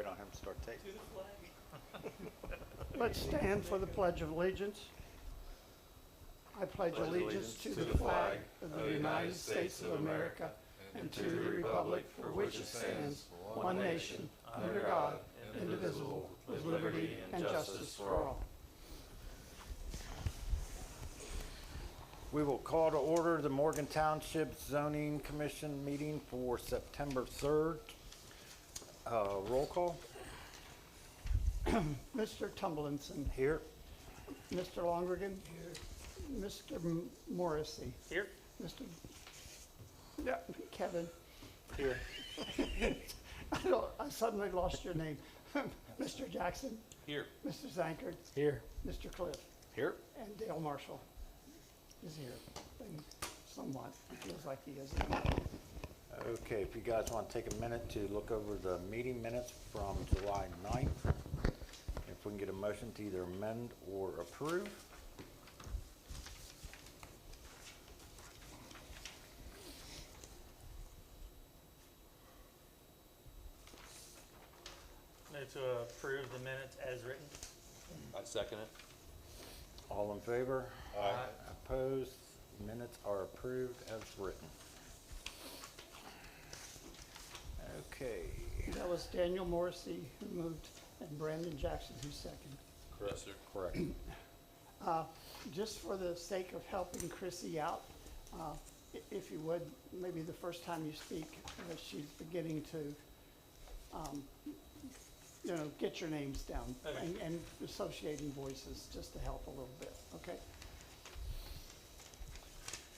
wait on him to start taking. Let's stand for the Pledge of Allegiance. I pledge allegiance to the flag of the United States of America and to the republic for which it stands, one nation, under God, indivisible, with liberty and justice for all. We will call to order the Morgan Township Zoning Commission meeting for September 3rd. Roll call. Mr. Tumblinson. Here. Mr. Longrigan. Here. Mr. Morrissey. Here. Mr. Yeah, Kevin. Here. I suddenly lost your name. Mr. Jackson. Here. Mr. Zankard. Here. Mr. Cliff. Here. And Dale Marshall is here. Somewhat. Feels like he is. Okay, if you guys want to take a minute to look over the meeting minutes from July 9th, if we can get a motion to either amend or approve. Move to approve the minutes as written. I second it. All in favor? Aye. Opposed? Minutes are approved as written. Okay. That was Daniel Morrissey who moved and Brandon Jackson who seconded. Correct, sir. Correct. Just for the sake of helping Chrissy out, if you would, maybe the first time you speak, she's beginning to, get your names down. Okay. And associating voices just to help a little bit, okay?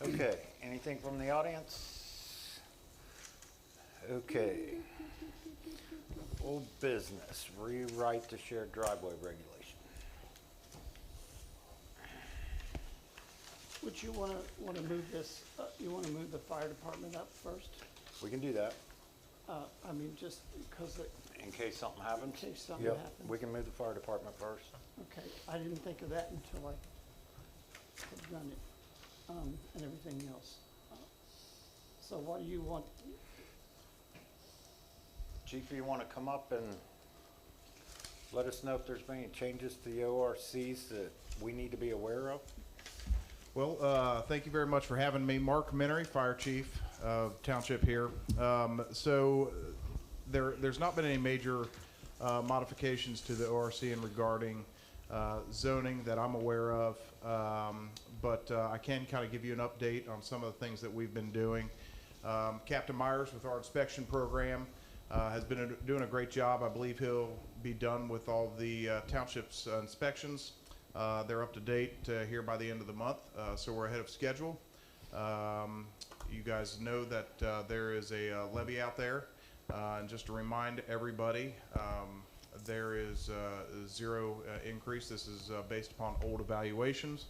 Okay, anything from the audience? Okay. Old business, rewrite the shared driveway regulation. Would you want to move this, you want to move the fire department up first? We can do that Just because in case something happens. in case something Yep, happens. we can move the fire department first. Okay, I didn't think of that until I had done it, and everything else. So what do you want? Chief, you want to come up and let us know if there's been any changes to the ORCs that we need to be aware of? Well, thank you very much for having me. Mark Minery, Fire Chief of Township here. There's not been any major modifications to the ORC in regarding zoning that I'm aware of, but I can kind of give you an update on some of the things that we've been doing. Captain Myers with our inspection program has been doing a great job. I believe he'll be done with all the township's inspections. They're up to date here by the end of the month, so we're ahead of schedule. You guys know that there is a levy out there, and just to remind everybody, there is zero increase. This is based upon old evaluations.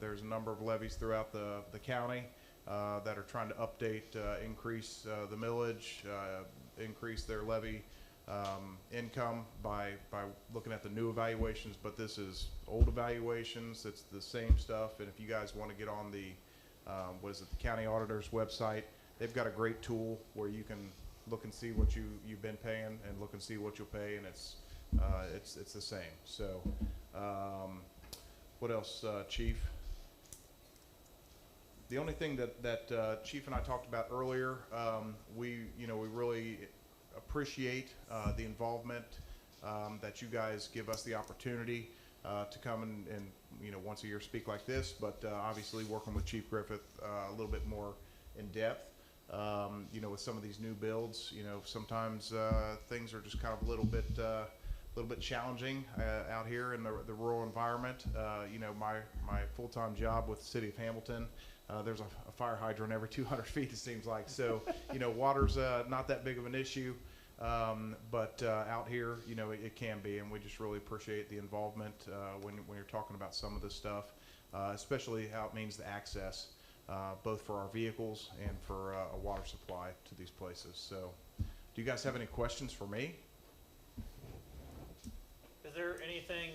There's a number of levies throughout the county that are trying to update, increase the millage, increase their levy income by looking at the new evaluations, but this is old evaluations. It's the same stuff. And if you guys want to get on the the county auditor's website, they've got a great tool where you can look and see what you've been paying and look and see what you'll pay, and it's the same. So what else, Chief? The only thing that Chief and I talked about earlier, we really appreciate the involvement that you guys give us the opportunity to come and once a year speak like this, but obviously working with Chief Griffith a little bit more in depth. With some of these new builds, sometimes things are just kind of a little bit challenging out here in the rural environment. My full-time job with the city of Hamilton, there's a fire hydrant every 200 feet, it seems like. So, water's not that big of an issue, but out here, it can be, and we just really appreciate the involvement when you're talking about some of this stuff, especially how it means the access, both for our vehicles and for a water supply to these places. So, do you guys have any questions for me? Is there anything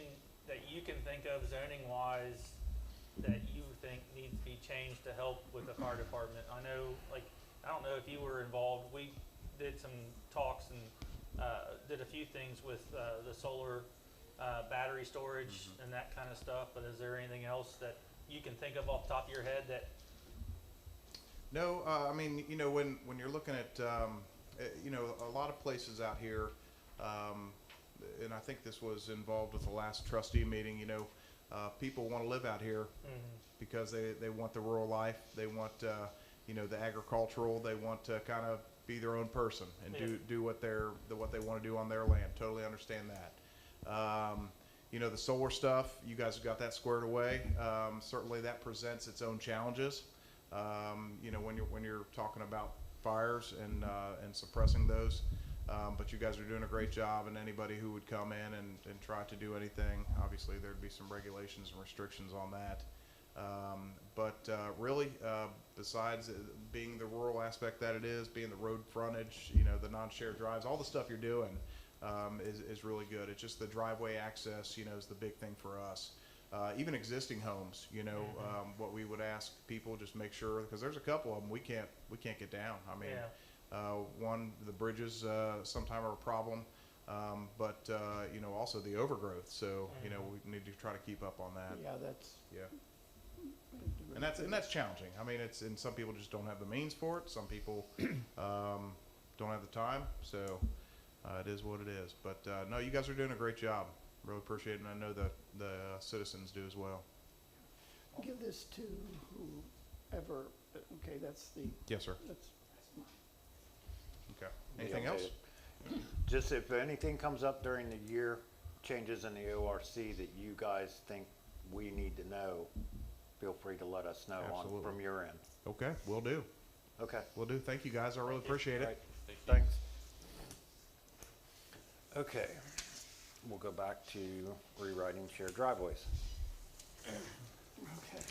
that you can think of zoning-wise that you think needs to be changed to help with the fire department? I know, I don't know if you were involved. We did some talks and did a few things with, the solar, battery storage and that kind of stuff, but is there anything else that you can think of off the top of your head that, No, I mean, you know, when you're looking at, you know, a lot of places out here, and I think this was involved with the last trustee meeting, you know, people want to live out here because they want the rural life, they want, you know, the agricultural, they want to kind of be their own person and do what they want to do on their land. Totally understand that. You know, the solar stuff, you guys have got that squared away. Certainly that presents its own challenges. You know, when you're talking about fires and suppressing those, but you guys are doing a great job, and anybody who would come in and try to do anything, obviously there'd be some regulations and restrictions on that. But really, besides being the rural aspect that it is, being the road frontage, you know, the non-shared drives, all the stuff you're doing is really good. It's just the driveway access, you know, is the big thing for us. Even existing homes, you know, what we would ask people, just make sure, because there's a couple of them we can't get down. I mean, one, the bridges sometimes are a problem, but you know, also the overgrowth. So you know, we need to try to keep up on that. Yeah, that's. Yeah. And that's challenging. I mean, and some people just don't have the means for it. Some people don't have the time. So it is what it is. But no, you guys are doing a great job. Really appreciate it, and I know the citizens do as well. Give this to whoever. Okay, that's the. Yes, sir. That's Okay. Anything else? Just if anything comes up during the year, changes in the ORC that you guys think we need to know, feel free to let us know Absolutely. from your end. Okay, will do. Okay. Will do. Thank you, guys. I really appreciate All it. right. Thanks. Okay, we'll go back to rewriting shared driveways. okay.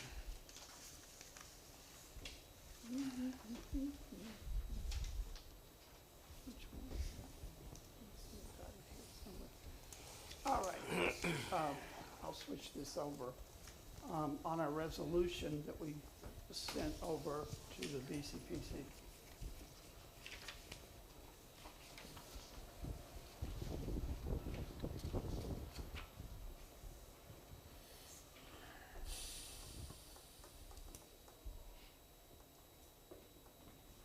Which one is that? Let's see, I've got it here somewhere. All right, I'll switch this over. On our resolution that we sent over to the VCPC.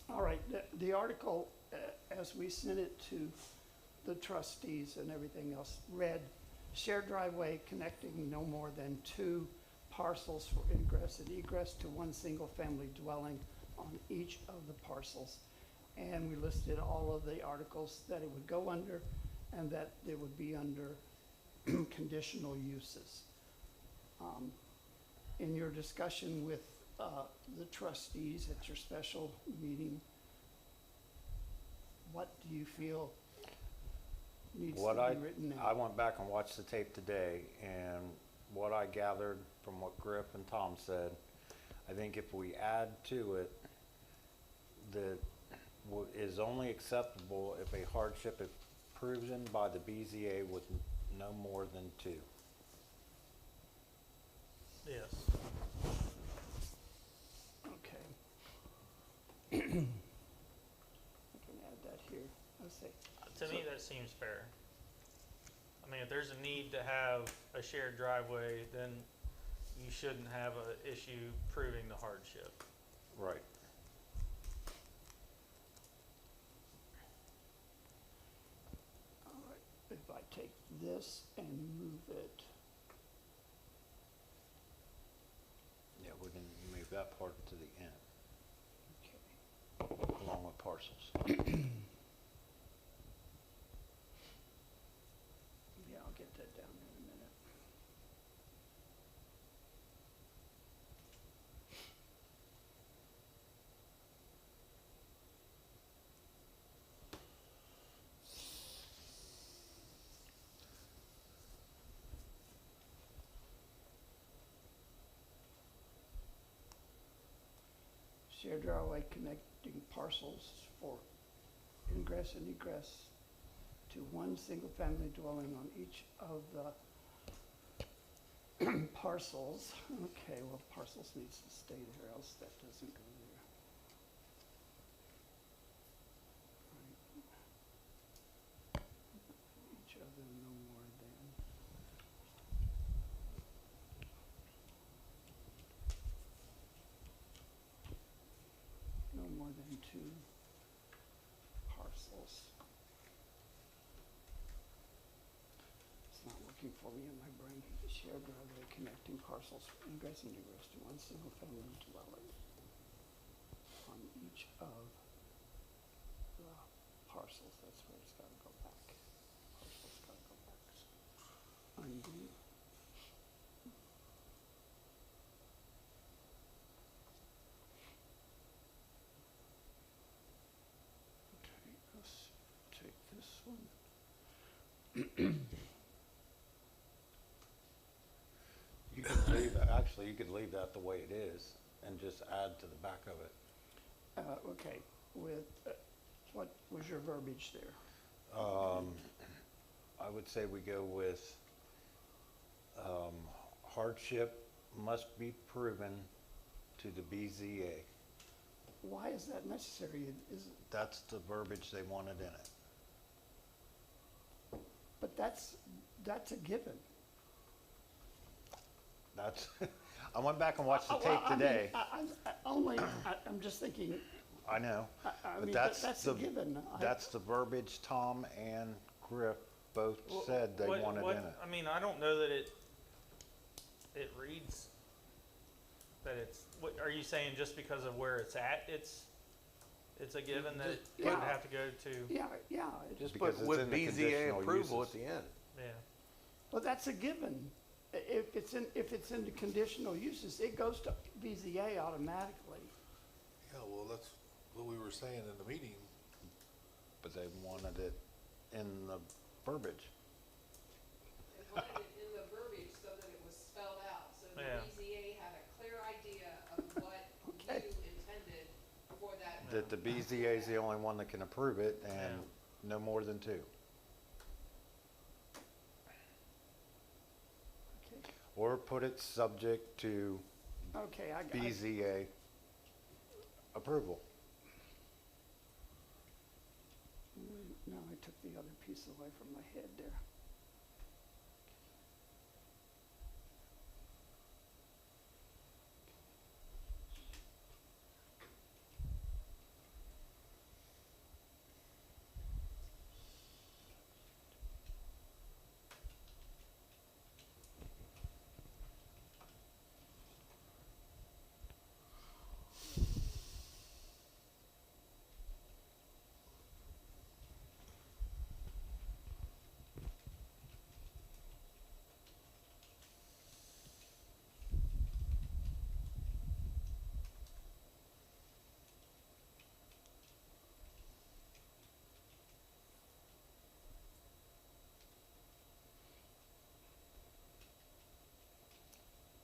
All right, the article, as we sent it to the trustees and everything else, read, shared driveway connecting no more than 2 parcels for ingress and egress to one single-family dwelling on each of the parcels. And we listed all of the articles that it would go under and that it would be under conditional uses. In your discussion with the trustees at your special meeting, what do you feel needs to be written in? I went back and watched the tape today, and what I gathered from what Griff and Tom said, I think if we add to it that is only acceptable if a hardship is proven by the BZA with no more than 2. yes. Okay. I can add that here. Let's see. To me, that seems fair. I mean, if there's a need to have a shared driveway, then you shouldn't have an issue proving the hardship. Right. All right. If I take this and move it, Yeah, we can move that part to the end, okay. along with parcels. Yeah, I'll get that down in a minute. Shared driveway connecting parcels for ingress and egress to one single-family dwelling on each of the parcels. Okay, well, parcels needs to stay there, else that doesn't go there. Right. for me in my brain. Shared driveway connecting parcels for ingress and egress to one single family dwelling on each of the parcels. That's where it's gotta go back. Parcels gotta go back. Undo. Okay, let's take this one. You could leave, actually, you could leave that the way it is and just add to the back of it. Okay, with, what was your verbiage there? I would say we go with, hardship must be proven to the BZA. Why is that necessary? That's the verbiage they wanted in it. But that's a given. That's, I went back and watched the Well, tape today. I'm just thinking, I know, I but mean, that's that's the, a given. that's the verbiage Tom and Griff both said they What- wanted what- in it. I mean, I don't know that it reads that it's, what, are you saying just because of where it's at, it's a given that it would Yeah. have to go to, Yeah, Just Because put it's with in the BZA conditional approval uses. at the end. yeah. well, that's a given. If it's in the conditional uses, it goes to BZA automatically. Yeah, well, that's what we were saying in the meeting. But they wanted it in the verbiage. They wanted it in the verbiage so that it was spelled out, so the Yeah. BZA had a clear idea of what Okay. you intended for that. That the BZA is the only one that can approve it and Yeah. no more than two. Okay, Or put it subject to okay, I got BZA approval. No, I took the other piece away from my head there.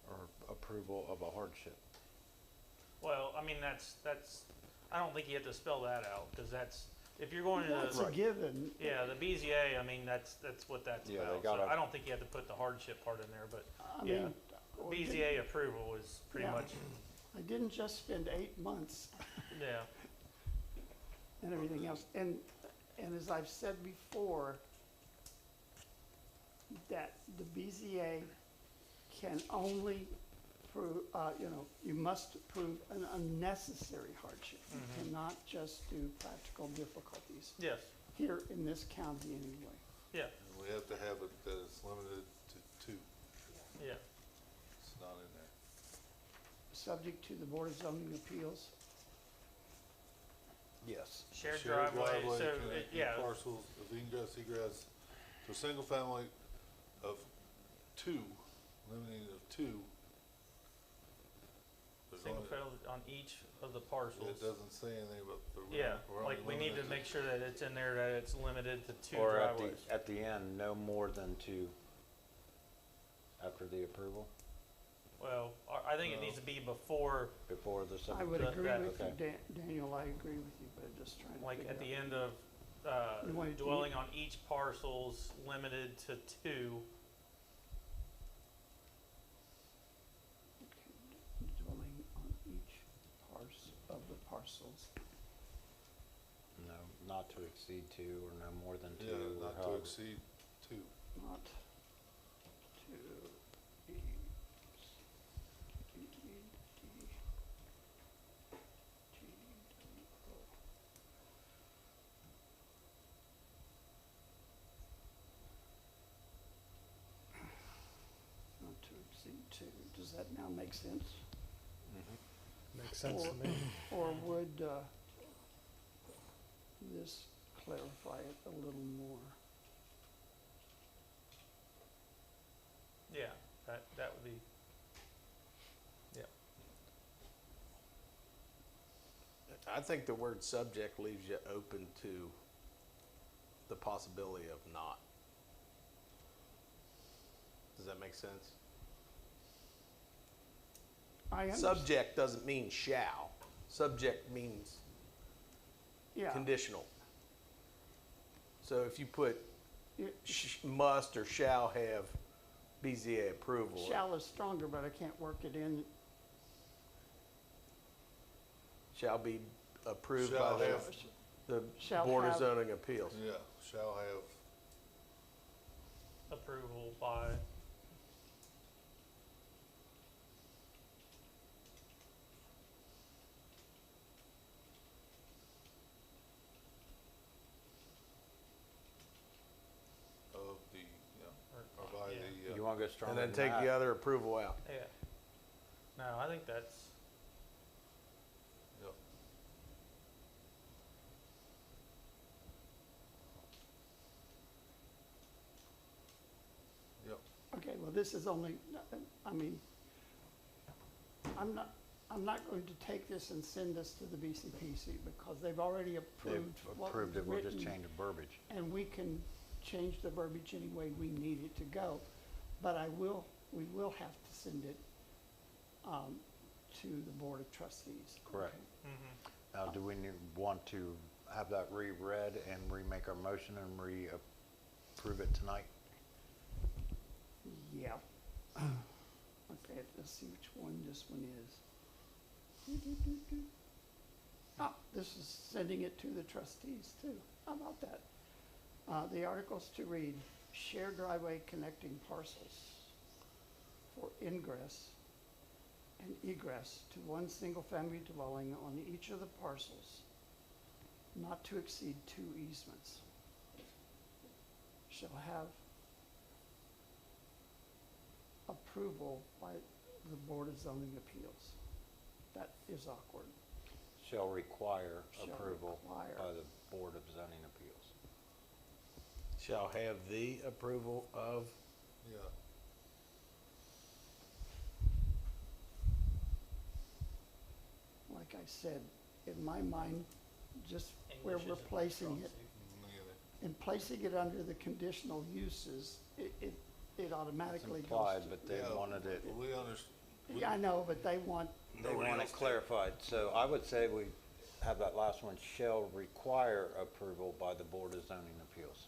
Or approval of a hardship. Well, I mean, that's, I don't think you have to spell that out, cause that's, if you're going to the. That's a given. Yeah, the BZA, I mean, that's what that's Yeah, they about. So gotta- I don't think you have to put the hardship part in there, but I yeah, mean, well, BZA approval is pretty Yeah. much, I didn't just spend 8 months yeah, and everything else. And as I've said before, that the BZA can only prove, you must prove an unnecessary hardship. You cannot just do practical difficulties yes, here in this county anyway. yeah, And we have to have it that it's limited to two. yeah. It's not in there. Subject to the Board of Zoning Appeals. Yes. Shared driveway, so, connecting yeah, parcels of ingress, egress to a single family of two, limiting of two. There's single only- family on each of the parcels. It doesn't say anything about the. Yeah, we're like only we need to limited make sure that it's in there that it's limited to 2 Or driveways. at the end, no more than two after the approval, Well, I think it needs to be before, before the I would that- agree that- with you, okay. Daniel, I agree with you, but I'm just trying to like figure at the out. end of, You want it to dwelling on each parcel's limited to 2. Okay, dwelling on each of the parcels. no, not to exceed two or no more than two. Yeah, or not to however. exceed two. Not to Does that now make sense? Makes sense to me. Or would this clarify it a little more? Yeah, that would be, yeah. I think the word subject leaves you open to the possibility of not. Does that make sense? I understand. Subject doesn't mean shall. Subject means Yeah. conditional. So if you put It- must or shall have BZA approval. Shall is stronger, but I can't work it in. Shall be approved Shall by have. the Shall Board of have- Zoning Appeals. Yeah, shall have, Approval by, of the, yeah, or, or by yeah. the, You wanna go stronger And then than take the that? other approval out. Yeah. No, I think that's, yeah. Yep, Okay, well, this is only, I mean, I'm not going to take this and send this to the BCPC because they've already They've approved what was approved it, we'll just written, change the verbiage. and we can change the verbiage any way we need it to go. But we will have to send it, to the Board of Trustees. Correct. okay? mhm. Now, do we want to have that reread and remake our motion and re-approve it tonight? Yeah. Okay, let's see which one this one is. Ah, this is sending it to the trustees too. How about that? The articles to read, shared driveway connecting parcels for ingress and egress to one single-family dwelling on each of the parcels, not to exceed 2 easements, shall have approval by the Board of Zoning Appeals. That is awkward. Shall require Shall approval require. by the Board of Zoning Appeals. Shall have the approval of. yeah. Like I said, in my mind, just where English we're isn't my placing strong it, suit. Me either. and placing it under the conditional uses, it It's automatically goes implied, to. but they Yeah, wanted it, We understand. Yeah, I know, but they want, they want it clarified. So I would say we have that last one, shall require approval by the Board of Zoning Appeals.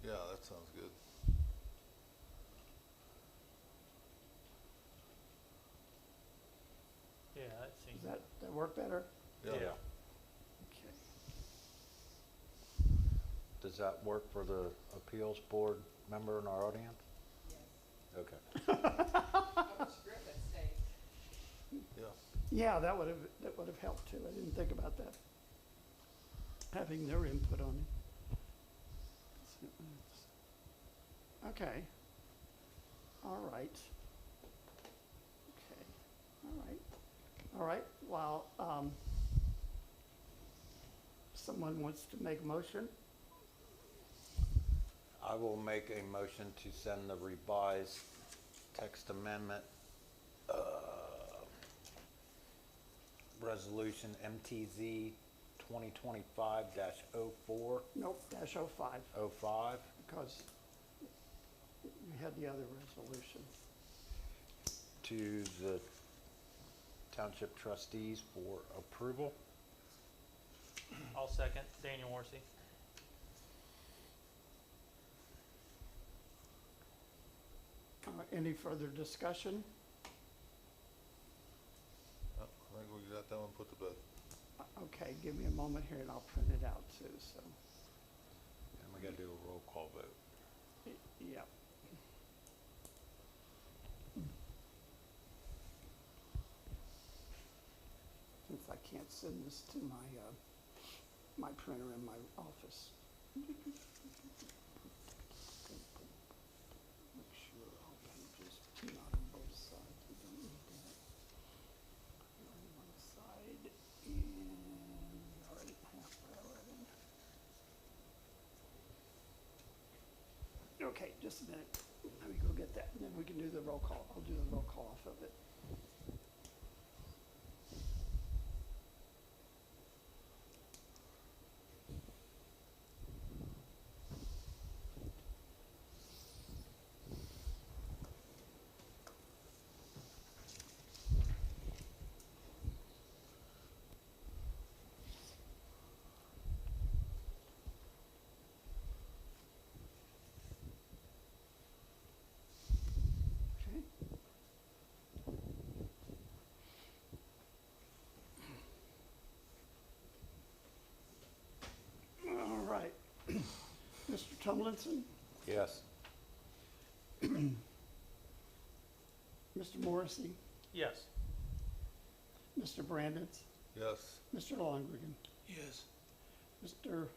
Yeah, that sounds good. Yeah, that seems. does that work better? Yeah. Okay. Does that work for the appeals board member in our audience? Yes. Okay. How much Griffin say? Yeah, Yeah, that would have helped too. I didn't think about that. Having their input on it. Okay. All right. Okay. All right. All right. Well, someone wants to make a motion? I will make a motion to send the revised text amendment, resolution MTZ 2025-04, Nope, -05, 05, because we had the other resolution. to the Township trustees for approval. I'll second, Daniel Worsey. Any further discussion? I think we got that one put to bed. Okay, give me a moment here and I'll print it out too, so, And we gotta do a roll call vote. yeah. Since I can't send this to my printer in my office. Make sure all pages. Okay, just a minute. Let me go get that, and then we can do the roll call. I'll do the roll call off of it. Okay. All right. Mr. Tumlinson, Yes. Mr. Morrissey, Yes. Mr. Brandon, Yes. Mr. Longrigan, Yes. Mr.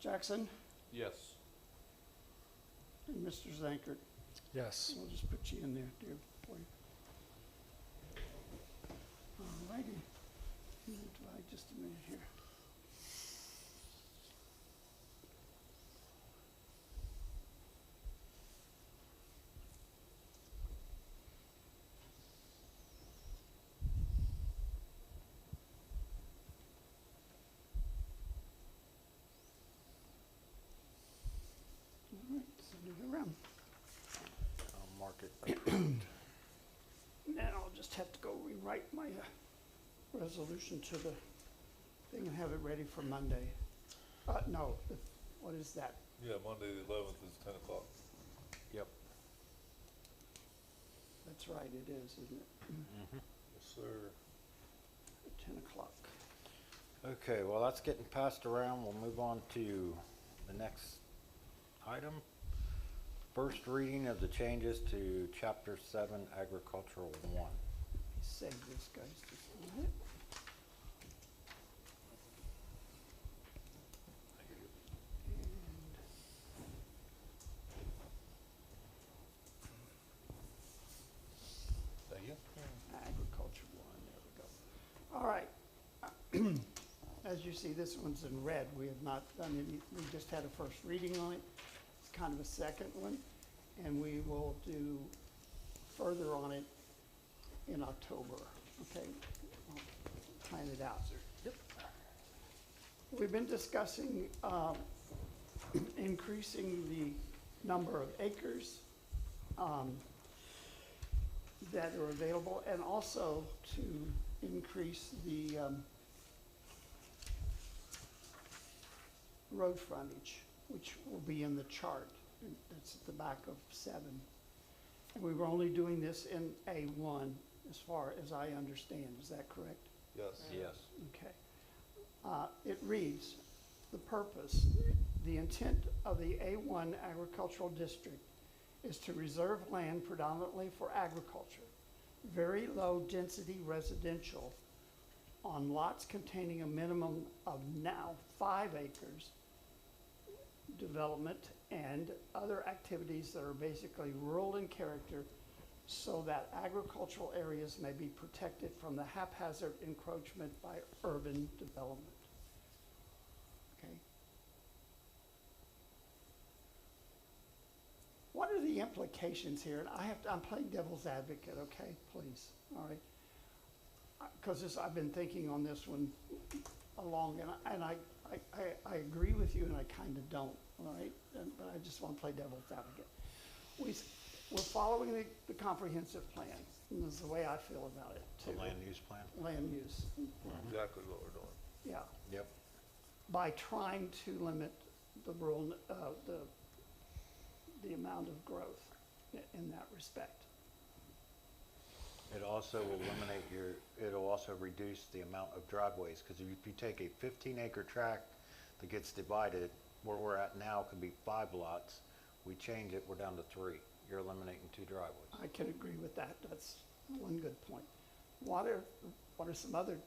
Jackson, Yes. and Mr. Zankert. Yes. We'll just put you in there, dear boy. All righty. Just a minute here. All right, send it around. I'll mark it approved. Now I'll just have to go rewrite my resolution to the thing and have it ready for Monday. No, what is that? Yeah, Monday the 11th is 10 o'clock. Yep. That's right, it is, isn't it? Yes, sir. 10 o'clock. Okay, well, that's getting passed around. We'll move on to the next item. First reading of the changes to Chapter 7 Agricultural 1. Save this, guys, just a minute. Thank you. Agriculture 1, there we go. All right. As you see, this one's in red. We have not done any, we just had a first reading on it. It's kind of a second one, and we will do further on it in October, okay? I'll plan it out. Yep. We've been discussing increasing the number of acres that are available, and also to increase the road frontage, which will be in the chart. That's at the back of 7. And we were only doing this in A1, as far as I understand. Is that correct? Yes. Yes. Okay. It reads, the purpose, the intent of the A1 agricultural district is to reserve land predominantly for agriculture, very low density residential on lots containing a minimum of now 5 acres, development and other activities that are basically rural in character, so that agricultural areas may be protected from the haphazard encroachment by urban development. Okay. What are the implications here? And I'm playing devil's advocate, okay, please, all right? Because I've been thinking on this one along, and I agree with you, and I kind of don't, all right? But I just want to play devil's advocate. We're following the comprehensive plan, and this is the way I feel about it, too. The land use plan? Land use, Exactly what we're doing. yeah. Yep. By trying to limit the rural, the amount of growth in that respect. It also will eliminate it'll also reduce the amount of driveways, because if you take a 15-acre tract that gets divided, where we're at now could be 5 lots, we change it, we're down to 3. You're eliminating 2 driveways. I can agree with that. That's one good point. What are some other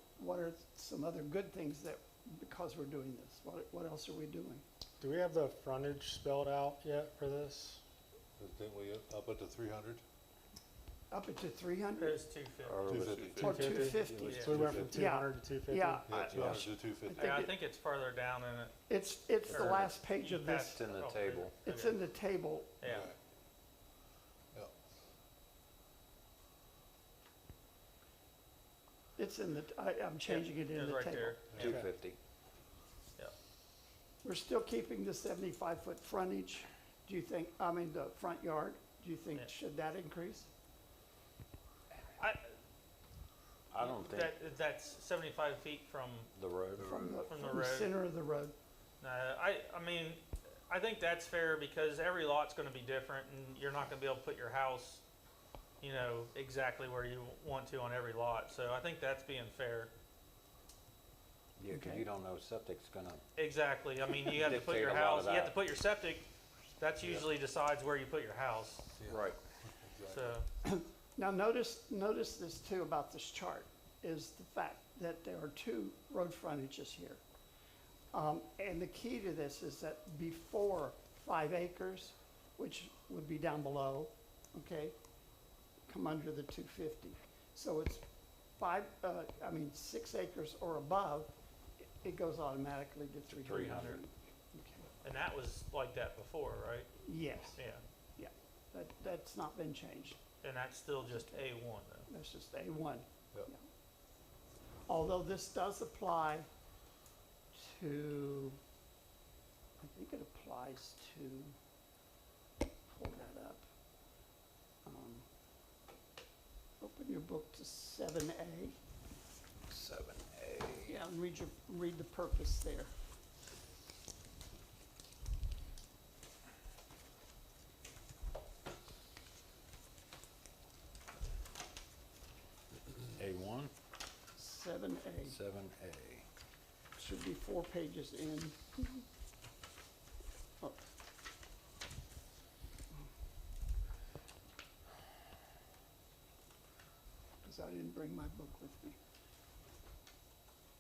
good things that, because we're doing this, what else are we doing? Do we have the frontage spelled out yet for this? Didn't we up it to 300? up it to 300? It was 250. Or was it 250. Or 250. 250? So we went from Yeah. 200 to 250? Yeah, Yeah, 200 to 250. Yeah, I think it's farther down in it. it's the Or last page of this. It's in the Oh, table. It's okay. in the table. Yeah. Right. Yeah. It's in the, I'm changing it It in was the right table. there. Yeah. 250. We're still keeping the 75-foot frontage. Do you think, I mean, the front yard, do you think, Yeah. should that increase? I don't think That's 75 feet from, the road. From From the the road. center of the road? I mean, I think that's fair because every lot's gonna be different and you're not gonna be able to put your house, you know, exactly where you want to on every lot. So I think that's being fair. Yeah, 'cause Okay. you don't know septic's gonna, Exactly. I mean, you have to put Dictate your a lot house, of you have to that. put your septic, that's usually decides where you put your house. right. So, Now, notice this too about this chart, is the fact that there are two road frontages here. And the key to this is that before 5 acres, which would be down below, okay, come under the 250. So it's 6 acres or above, it goes automatically to 300. 300. Okay. and that was like that before, right? Yes, Yeah. that's not been changed. And that's still just A1 though. That's just A1. Yep. Yeah. Although this does apply to, I think it applies to, pull that up. Open your book to 7A. 7A. Yeah, and read the purpose there. A1, 7A. 7A. Should be 4 pages in. Oh. Because I didn't bring my book with me.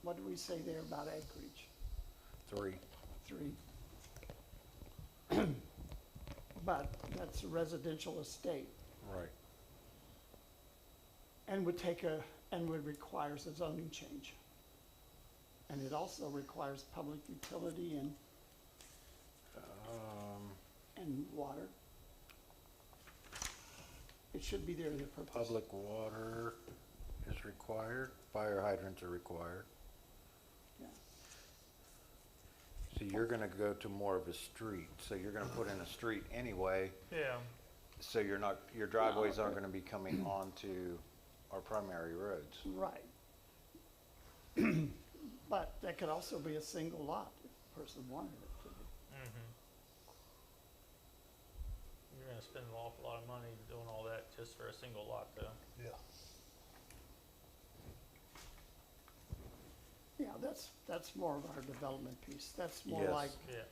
What do we say there about acreage? 3. 3. But that's a residential estate Right. and would requires a zoning change. And it also requires public utility and water. It should be there in the purpose. Public water is required, fire hydrants are required. Yeah. So you're gonna go to more of a street, so you're gonna put in a street anyway, Yeah. so you're not, your driveways aren't gonna be coming onto our primary roads. Right. But that could also be a single lot if a person wanted it to be. Mm-hmm. You're gonna spend an awful lot of money doing all that just for a single lot though. Yeah. Yeah, that's more of our development piece. That's more Yes. like, Yeah.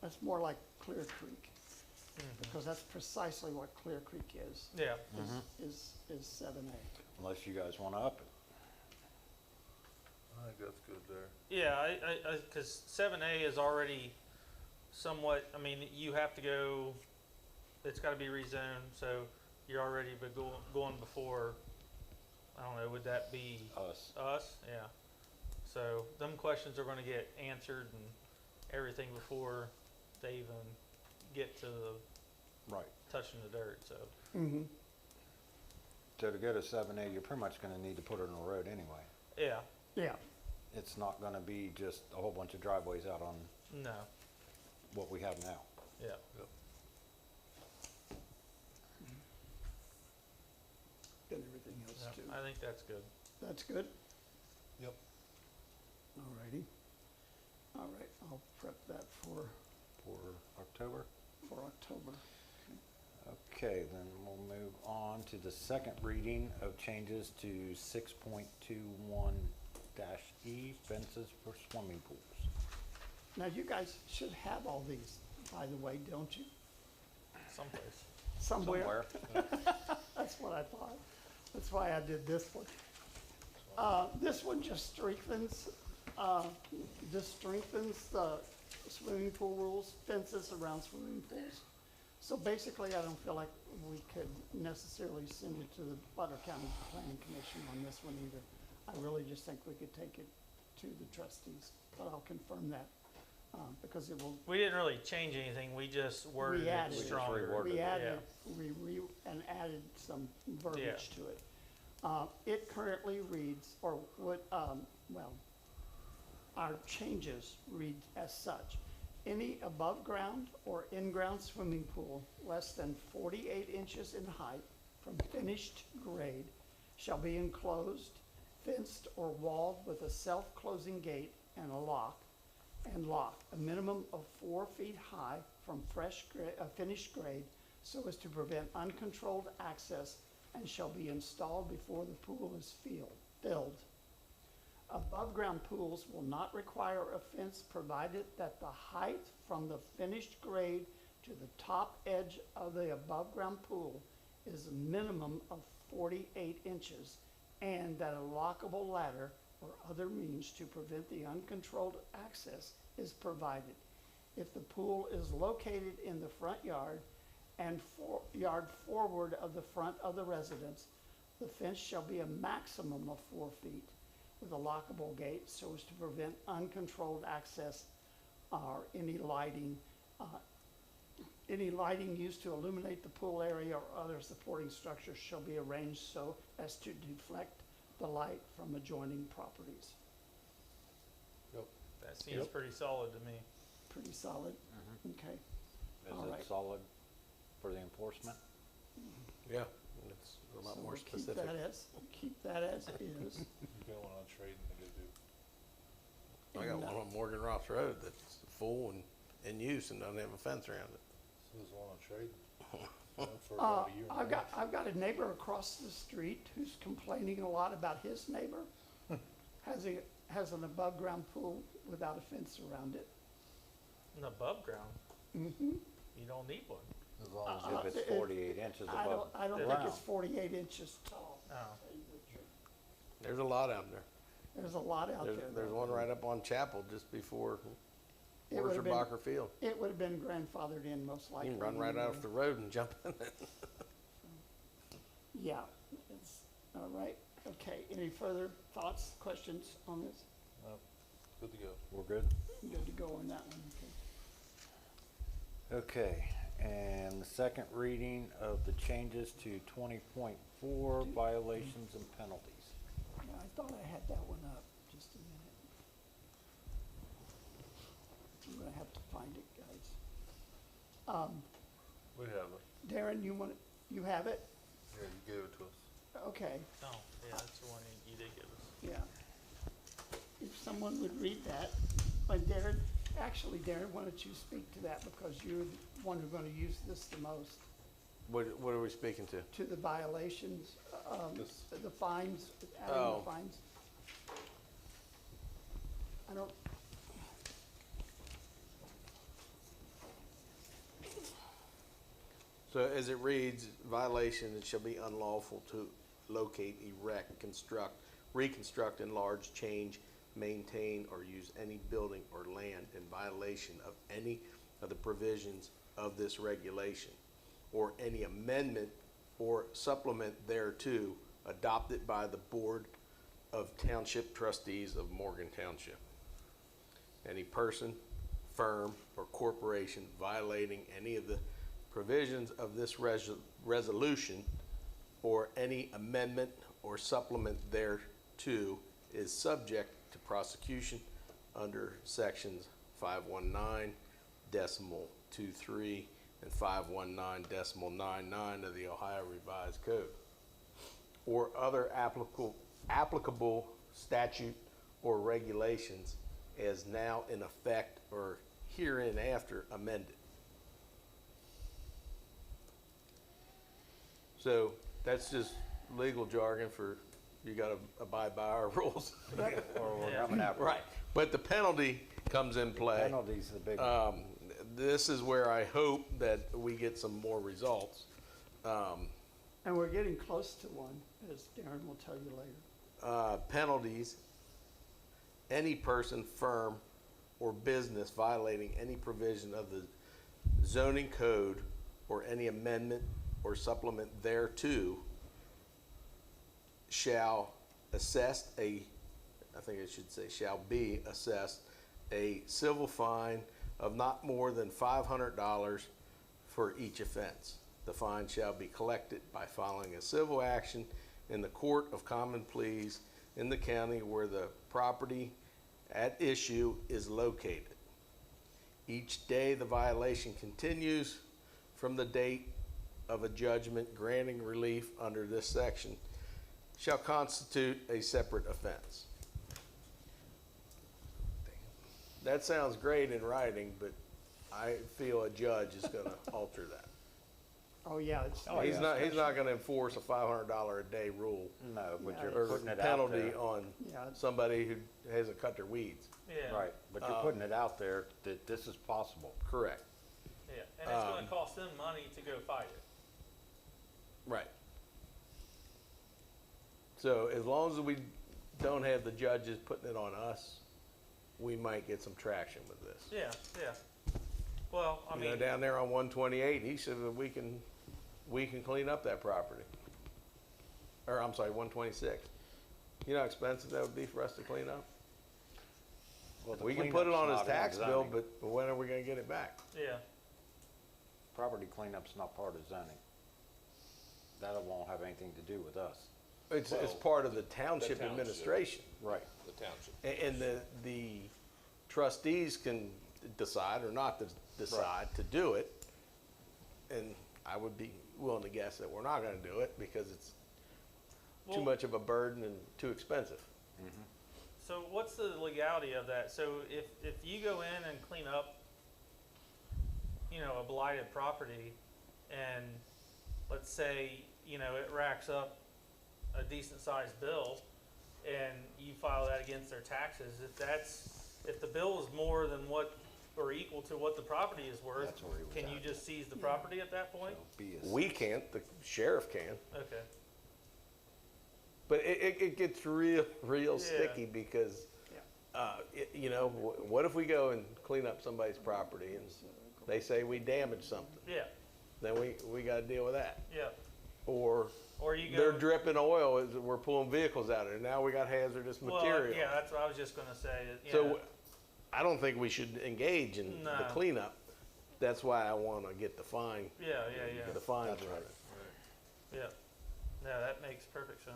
that's more like Clear Creek, Mhm. because that's precisely what Clear Creek is, Yeah. is 7A. Unless you guys wanna up it. I think that's good there. Yeah, cause 7A is already somewhat, I mean, you have to go, it's gotta be rezoned, so you're already going before, I don't know, would that be Us. us? Yeah. So them questions are gonna get answered and everything before they even get to the Right. touching the dirt, so. Mm-hmm. So to go to 7A, you're pretty much gonna need to put it on the road anyway. Yeah, Yeah, It's not gonna be just a whole bunch of driveways out on no, what we have now. yeah. and everything else too. I think that's good. That's good? Yep. All righty. All right, I'll prep that for October. October. Okay, then we'll move on to the second reading of changes to 6.21-E fences for swimming pools. Now, you guys should have all these, by the way, don't you? Someplace. Somewhere? That's what I thought. That's why I did this one. This one just strengthens the swimming pool rules, fences around swimming pools. So basically, I don't feel like we could necessarily send it to the Butler County Planning Commission on this one either. I really just think we could take it to the trustees, but I'll confirm that, because it will, We didn't really change anything, we just worded We it added it. stronger. reworded we it, added, and added some verbiage to it. It currently reads, or would, well, our changes read as such. Any above-ground or in-ground swimming pool less than 48 inches in height from finished grade shall be enclosed, fenced, or walled with a self-closing gate and a lock, a minimum of 4 feet high from finished grade, so as to prevent uncontrolled access, and shall be installed before the pool is filled. Above-ground pools will not require a fence, provided that the height from the finished grade to the top edge of the above-ground pool is a minimum of 48 inches, and that a lockable ladder or other means to prevent the uncontrolled access is provided. If the pool is located in the front yard and yard forward of the front of the residence, the fence shall be a maximum of 4 feet with a lockable gate, so as to prevent uncontrolled access or any lighting used to illuminate the pool area or other supporting structures shall be arranged so as to deflect the light from adjoining properties. That seems pretty solid to me. Pretty solid? Okay. All Is right. it solid for the enforcement? Yeah, it's a lot So more we'll specific. Keep that as is. You got one on trading to go do. I got one on Morgan Ross Road that's full and in use and doesn't have a fence around it. So there's one on trading. One for about a year and a half. I've got a neighbor across the street who's complaining a lot about his neighbor. Has an above-ground pool without a fence around it. And above ground, Mm-hmm. you don't need one. As long as If it's 48 inches above I don't think ground. it's 48 inches tall. Oh. There's a lot out there. There's a lot out there. There's one right up on Chapel just before It would have been- Worcester Field. It would have been grandfathered in most likely. You can run right off the road and jump in it. Yeah, it's, all right, okay. Any further thoughts, questions on this? good to go. We're good? Good to go on that one, okay. Okay, and the second reading of the changes to 20.4 violations and penalties. Yeah, I thought I had that one up, just a minute. I'm gonna have to find it, guys. We have it. Darren, you have it? Yeah, you gave it to us. Okay, Oh, yeah, that's the one you did give us. yeah. If someone would read that, Darren, actually, Darren, why don't you speak to that, because you're the one who's gonna use this the most, What are we speaking to? to the violations, This- the fines, adding Oh. the fines. I don't, So as it reads, violation, it shall be unlawful to locate, erect, construct, reconstruct, enlarge, change, maintain, or use any building or land in violation of any of the provisions of this regulation, or any amendment or supplement thereto adopted by the Board of Township Trustees of Morgan Township. Any person, firm, or corporation violating any of the provisions of this resolution or any amendment or supplement thereto is subject to prosecution under sections 519.23 and 519.99 of the Ohio Revised Code, or other applicable statute or regulations as now in effect or hereinafter amended. So that's just legal jargon for, you gotta abide by our rules. Or we're Yeah. coming after. Right, but the penalty comes in play. Penalties the big one. This is where I hope that we get some more results. and we're getting close to one, as Darren will tell you later. Penalties, any person, firm, or business violating any provision of the zoning code or any amendment or supplement thereto shall shall be assessed a civil fine of not more than $500 for each offense. The fine shall be collected by filing a civil action in the Court of Common Pleas in the county where the property at issue is located. Each day the violation continues from the date of a judgment granting relief under this section shall constitute a separate offense. That sounds great in writing, but I feel a judge is gonna alter that. Oh, yeah, it's. He's not gonna enforce a $500 a day rule No, but Yeah. you're or putting it out penalty there. on Yeah, somebody who hasn't cut their weeds. Yeah. Right, but you're putting it out there that this is possible. Correct. Yeah, and it's gonna cost them money to go fight it. Right. So as long as we don't have the judges putting it on us, we might get some traction with this. Yeah, yeah. Well, I You know, mean, down there on 128, he said that we can clean up that property. Or, I'm sorry, 126. You know how expensive that would be for us to clean up? Well, the We can put it on his cleanup's not in tax bill, zoning. but when are we gonna get it back? yeah, Property cleanup's not part of zoning. That won't have anything to do with us. It's Well, part of the township township. administration. Right. The township. And the trustees can decide or not to decide to do it. And I would be willing to guess that we're not gonna do it because it's too Well- much of a burden and too expensive. so what's the legality of that? So if you go in and clean up, you know, a blighted property, and let's say, you know, it racks up a decent sized bill, and you file that against their taxes, if the bill is more than what, or equal to what the property is worth, That's where he was can you at. just seize the property at that point? So be a- We can't, the sheriff can. Okay, But it gets real Yeah. sticky because, you know, what if we go and clean up somebody's property and they say we damaged something? yeah, Then we gotta deal with that. yeah. Or Or you they're go, dripping oil as we're pulling vehicles out of it. Now we got hazardous well, material. yeah, that's what I was just gonna say, yeah. So I don't think we should engage in the No. cleanup. That's why I wanna get the fine, Yeah, the fines That's running. right. yeah. No, that makes perfect sense.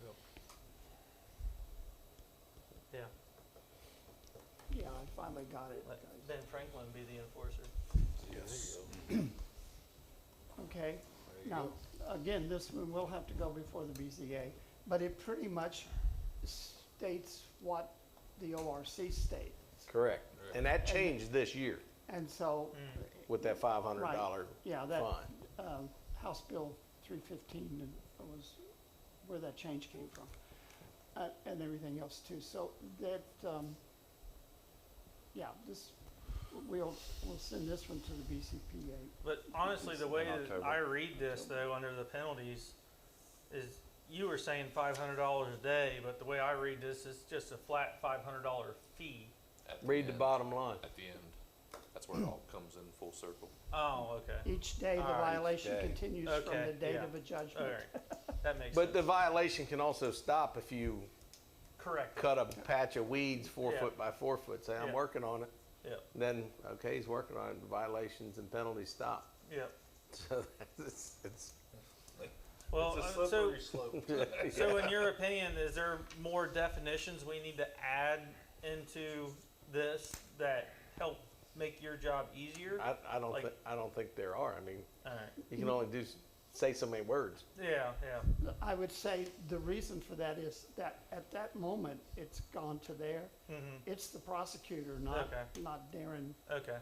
Yep. Yeah, yeah, I finally got it, let guys. Ben Franklin be the enforcer. Yes. Okay, There you now, go. again, this one will have to go before the BZA, but it pretty much states what the ORC states. Correct. And that changed this year And so, with that $500 yeah, that, fine. House Bill 315 was where that change came from, and everything else too. So that, yeah, we'll send this one to the BCPA. But honestly, the way In that October. I read this though, under the penalties, is you were saying $500 a day, but the way I read this, it's just a flat $500 fee. At the Read the end. bottom line. At the end. That's where it all comes in full circle. Oh, okay. Each day, the All right, each violation day. continues from Okay, the date yeah. of a All judgment. right, that makes But sense. the violation can also stop if you Correct. cut a patch of weeds 4 Yeah. foot by 4 foot, say, I'm Yeah. working on it. Yeah, Then, okay, he's working on it, violations and penalties stop. yeah. So it's Well, It's a so, slippery slope. so in your opinion, is there more definitions we need to add into this that help make your job easier? I don't Like- I don't think there are. I mean, All right. you can only say so many words. Yeah, yeah. I would say the reason for that is that at that moment, it's gone to there. Mm-hmm. It's the prosecutor, not, Okay. not Darren. Okay.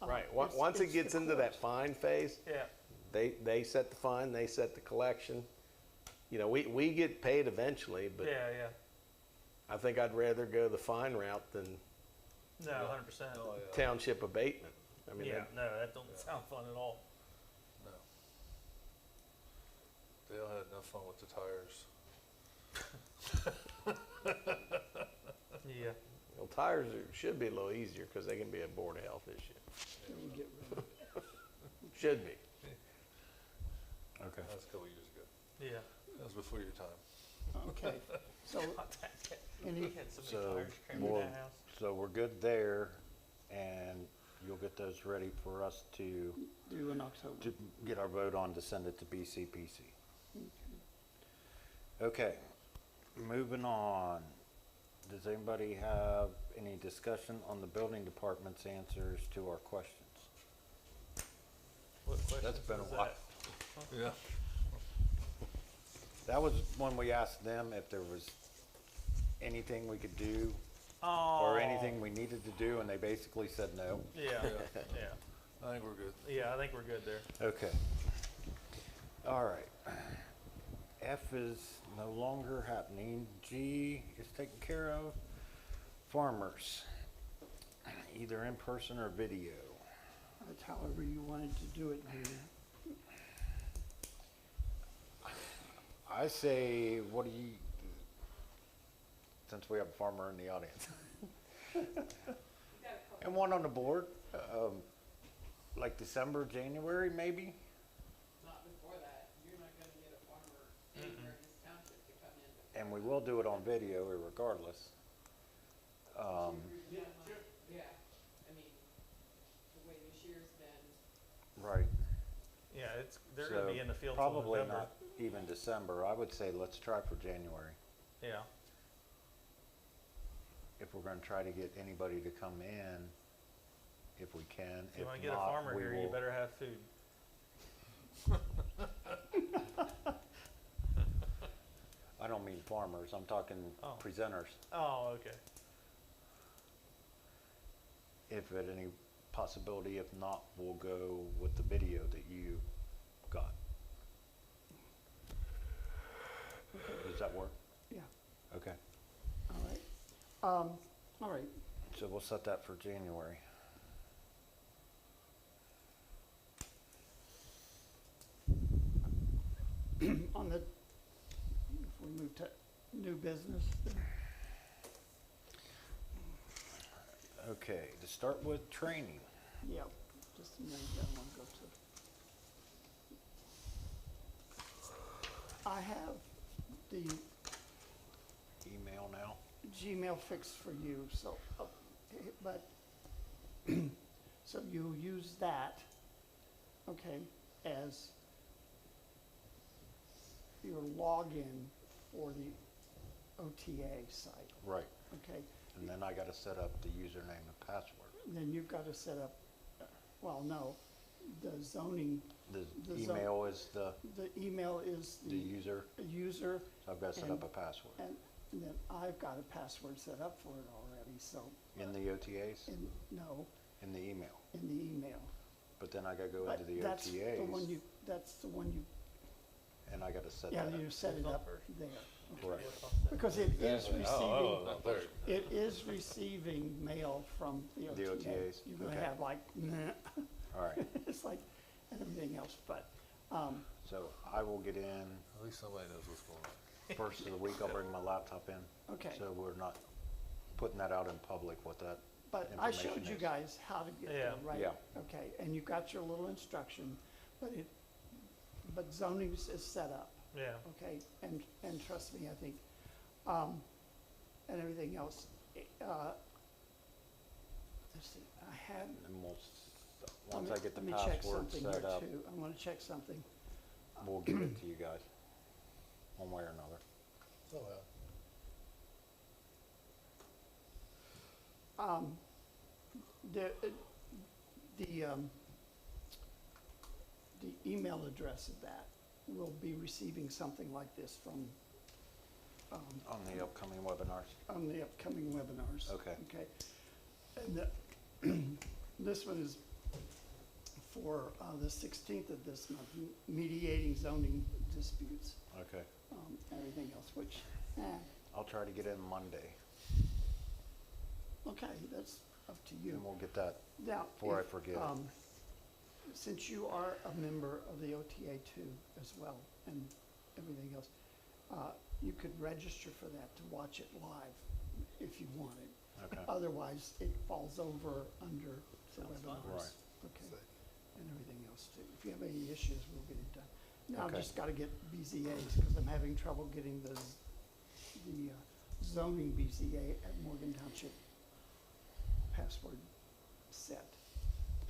Right. It's- Once it it's gets the into that court. fine phase, Yeah. they set the fine, they set the collection. You know, we get paid eventually, but Yeah, yeah. I think I'd rather go the fine route than No, 100%. Oh, yeah. township abatement. I mean, Yeah, no, that don't sound fun at all. No. They all had enough fun with the tires. Yeah. well, tires should be a little easier because they can be a board of health issue. Then we get rid of it. Should be. Yeah. That was before your time. Okay, so any, We had so many So, fires crammed in we'll- that house. So we're good there, and you'll get those ready for us to do in October. get our vote on to send it to BCPC. Okay, moving on. Does anybody have any discussion on the building department's answers to our questions? What questions That's been a was while. that? Yeah. That was when we asked them if there was anything we could do Oh. or anything we needed to do, and they basically said no. Yeah, Yeah. yeah, I think we're good. yeah, I think we're good there. Okay. All right. F is no longer happening. G is taken care of. Farmers, either in person or video. That's however you wanted to do it, Judy. I say, what do you, since we have a farmer in the audience, You got a couple. and one on the board, like December, January, maybe? Not before that, you're not gonna get a farmer anywhere in this township to come in. before And we that. will do it on video regardless. Yeah, yeah, I mean, the way this year's been, Right. Yeah, they're gonna So be in the field till probably November. not even December. I would say let's try for January. Yeah, If we're gonna try to get anybody to come in, if we can. if you wanna If get a not, farmer we here, you will- better have food. I don't mean farmers, I'm talking Oh. presenters. Oh, okay. If at any possibility, if not, we'll go with the video that you got. Does that work? Yeah, Okay, all right. All right, so we'll set that for January. on the, if we move to new business, then Okay, to start with, training. yeah, just a minute, I want to go to. I have the Email now. Gmail fixed for you, so, but, so you use that, okay, as your login for the OTA site, Right, okay? and then I gotta set up the username and password. Then you've got to set up, well, no, the zoning, The The zone- email is the email is the user, user, so I've gotta set up a password. and then I've got a password set up for it already, so, In the OTAs, no, in the email, in the email. but then I gotta go But into the that's the one OTAs, you, that's the one you, and I gotta set yeah, that you up. set it up there. Right, Because it is receiving, Not there. it is receiving mail from the The OTA. OTAs, You're gonna okay. have like, all right, it's like, and everything else, but, so I will get in, At least somebody knows what's going on. first of the week, I'll bring my laptop in. okay. So we're not putting that out in public what that, But I showed information you is. guys how to get there, Yeah. right? Yeah. Okay, and you've got your little instruction, but zoning is set up, Yeah, okay? And trust me, I think, and everything else. Let's see, I had, and we'll, let once me, I get the let me check password something set here up, too. I wanna check something. we'll give it to you guys, one way or another. Oh, well. The email address of that will be receiving something like this from, On the upcoming webinars, on the upcoming webinars. Okay. Okay. And this one is for the 16th of this month, mediating zoning disputes, okay. everything else, which, I'll try to get in Monday, okay, that's up to you. and we'll get that Now, before I if, forget. since you are a member of the OTA too as well, and everything else, you could register for that to watch it live if you wanted. Okay, Otherwise, it falls over under the Sounds fun. webinars. Right. Okay, and everything else too. If you have any issues, we'll get it done. Now I've Okay. just gotta get BZAs, because I'm having trouble getting the zoning BZA at Morgan Township password set.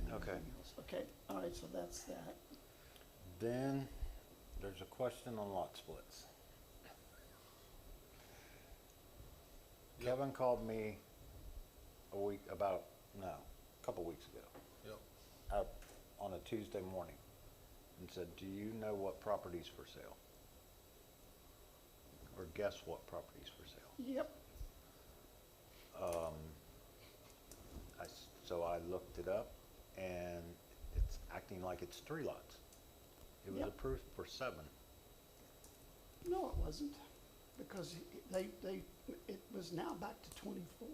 and Okay. everything else. Okay, all right, so that's that. Then, there's a question on lot splits. Kevin called me a couple weeks ago, Yep. out on a Tuesday morning, and said, do you know what property's for sale? Or guess what property's for sale? Yep, So I looked it up, and it's acting like it's 3 lots. It was Yep. approved for 7. no, it wasn't, because it was now back to 24.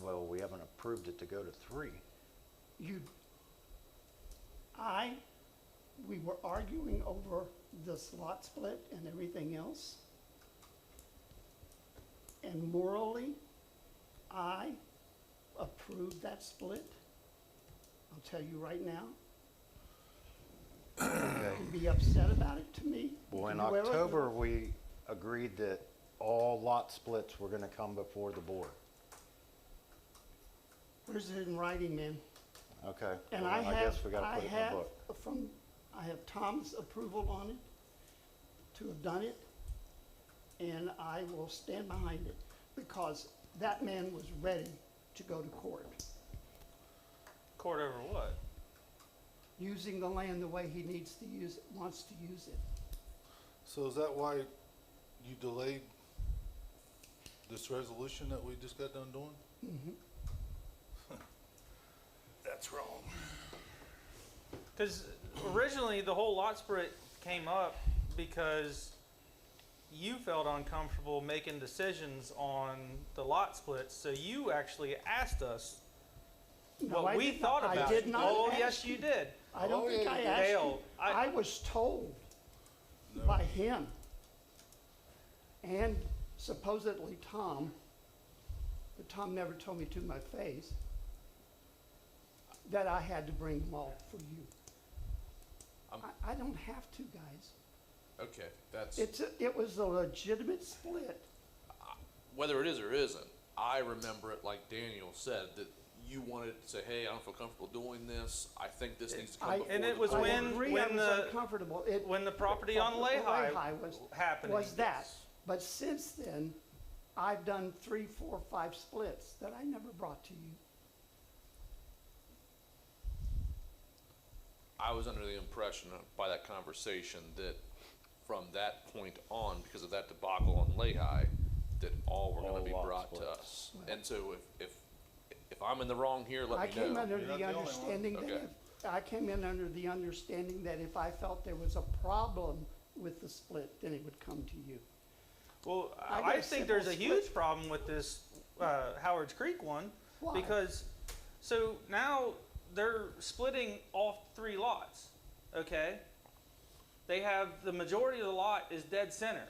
Well, we haven't approved it to go to 3. We were arguing over this lot split and everything else. And morally, I approved that split. I'll tell you right now. Okay. You can be upset about it to me. You Well, in can do whatever you October, want. we agreed that all lot splits were gonna come before the board. Where's it in writing, man? Okay, And well, I then I guess we gotta put it in the book. I have Tom's approval on it, to have done it, and I will stand behind it, because that man was ready to go to court, Court over what? using the land the way he wants to use it. So is that why you delayed this resolution that we just got done doing? Mm-hmm. That's wrong. Because originally, the whole lot split came up because you felt uncomfortable making decisions on the lot splits, so you actually asked us No, what I we did not- thought I about did it. not Oh, ask yes, you did. I don't Oh, think yeah, I you asked you. Dale, I was told No. by him and supposedly Tom, but Tom never told me to my face, that I had to bring them all for you. I don't have to, guys. Okay, that's, It was a legitimate split. whether it is or isn't, I remember it like Daniel said, that you wanted to say, hey, I don't feel comfortable doing this, I think this needs to come before and it the was board." I agree, I when was the- uncomfortable. when the property on Lehigh happened. was that. But since then, I've done 3, 4, 5 splits that I never brought to you. I was under the impression by that conversation that from that point on, because of that debacle on Lehigh, that all were All gonna be lot brought to splits. us. And so if I'm in the wrong here, I let me came know. under You're not the the only one. understanding that Okay. I came in under the understanding that if I felt there was a problem with the split, then it would come to you. Well, I got I a think there's a simple huge split. problem with this Howard's Creek one. Why? Because, so now they're splitting off 3 lots, okay? They have, the majority of the lot is dead center,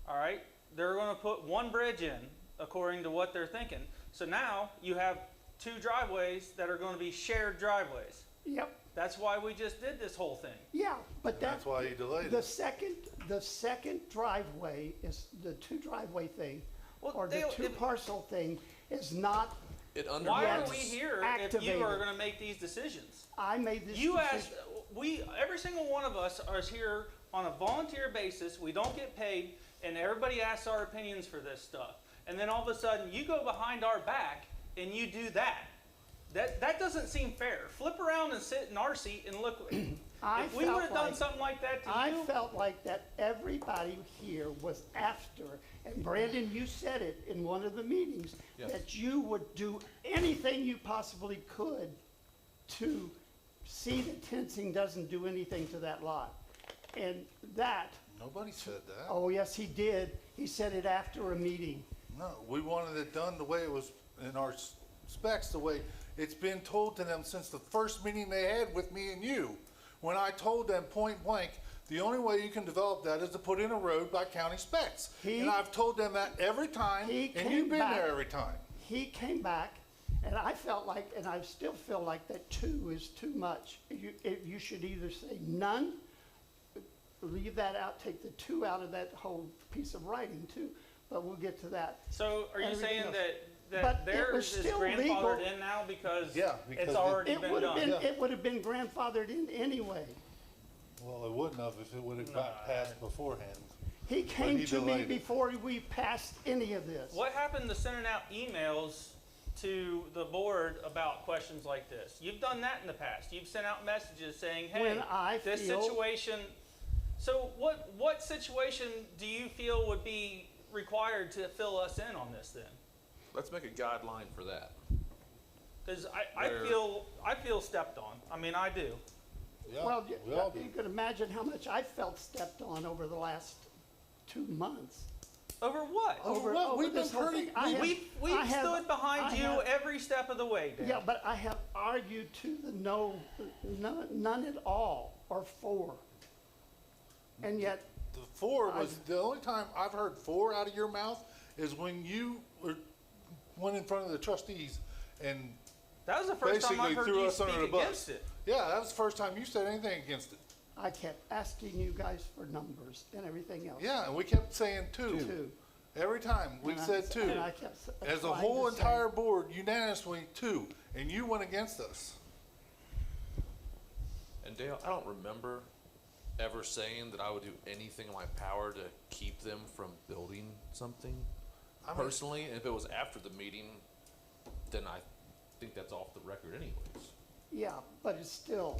all right? They're gonna put 1 bridge in, according to what they're thinking. So now you have 2 driveways that are gonna be shared driveways. Yep, That's why we just did this whole thing. yeah, but That's why you delayed the it. second driveway is, the 2 driveway thing, Well, or the Dale, 2 if- parcel thing is not, It Why undermines. are we here if activated. you are gonna make these decisions? I made this You asked, decision. every single one of us is here on a volunteer basis, we don't get paid, and everybody asks our opinions for this stuff. And then all of a sudden, you go behind our back and you do that. That doesn't seem fair. Flip around and sit in our seat and look. I If we felt would've done like- something like that to I you, felt like that everybody here was after, and Brandon, you said it in one of the meetings, Yes. that you would do anything you possibly could to see that Tensing doesn't do anything to that lot. And that, Nobody said that. oh yes, he did. He said it after a meeting. No, we wanted it done the way it was in our specs, the way it's been told to them since the first meeting they had with me and you. When I told them point blank, the only way you can develop that is to put in a road by county specs. And I've told them that every time, He and came you've been back. there every time. He came back, and I felt like, and I still feel like that 2 is too much. You should either say none leave that out, take the 2 out of that whole piece of writing too, but we'll get to that. So are you Everything saying else. that But it theirs was is still grandfathered legal. in now because Yeah, because it's already It been would have done? been, it would have been grandfathered in anyway. Well, it wouldn't have if it would have got passed beforehand. He came he to me delayed it. before we passed any of this. What happened to sending out emails to the board about questions like this? You've done that in the past. You've sent out messages saying, hey, When I this feel- situation. So what situation do you feel would be required to fill us in on this then? Let's make a guideline for that. Because I feel stepped on. I mean, I do. Yeah, Well, we all do. you can imagine how much I felt stepped on over the last 2 months. Over what? Over what? We've this been whole pretty- thing. I have- We've I have- stood behind I you have- every step of the way, Dan. Yeah, but I have argued to the none at all, or 4. And yet, The 4 was, the only time I've heard 4 out of your mouth is when you went in front of the trustees and That was the first time I basically heard threw you us under speak the bus. against it. Yeah, that was the first time you said anything against it. I kept asking you guys for numbers and everything else. Yeah, and we kept saying 2. 2. Every time, we And I- said 2. and I kept As a trying whole to say- entire board unanimously 2, and you went against us. And Dale, I don't remember ever saying that I would do anything in my power to keep them from building something I mean- personally. And if it was after the meeting, then I think that's off the record anyways. Yeah, but it's still,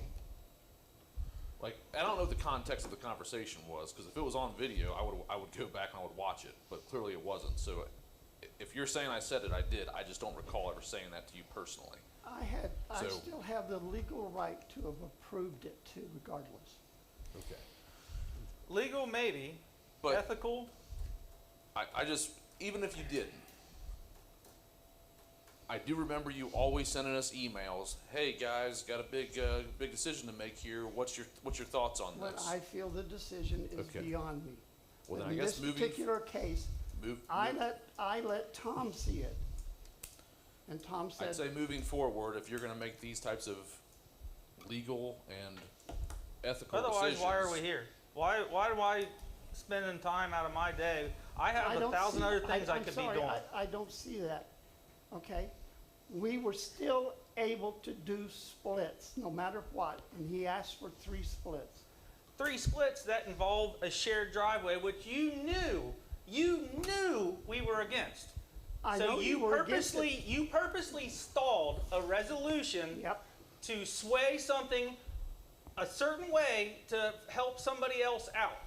Like, I don't know what the context of the conversation was, because if it was on video, I would go back and I would watch it, but clearly it wasn't. So if you're saying I said it, I did. I just don't recall ever saying that to you personally. I So- still have the legal right to have approved it too, regardless. Okay. Legal, maybe. But Ethical, I just, even if you didn't, I do remember you always sending us emails. Hey guys, got a big decision to make here. What's your thoughts on But this? I feel the decision is Okay. beyond me. Well, then I In guess this moving particular case, I move, let Tom see it. And Tom I'd said, say moving forward, if you're going to make these types of legal and ethical otherwise decisions, why are we here? Why do I spending time out of my day? I have I a don't thousand see- other things I I'm could sorry, be doing. I don't see that, okay? We were still able to do splits, no matter what, and he asked for 3 splits. 3 splits that involve a shared driveway, which you knew we were against. I So know you were against it. you purposely stalled a resolution Yep, to sway something a certain way to help somebody else out.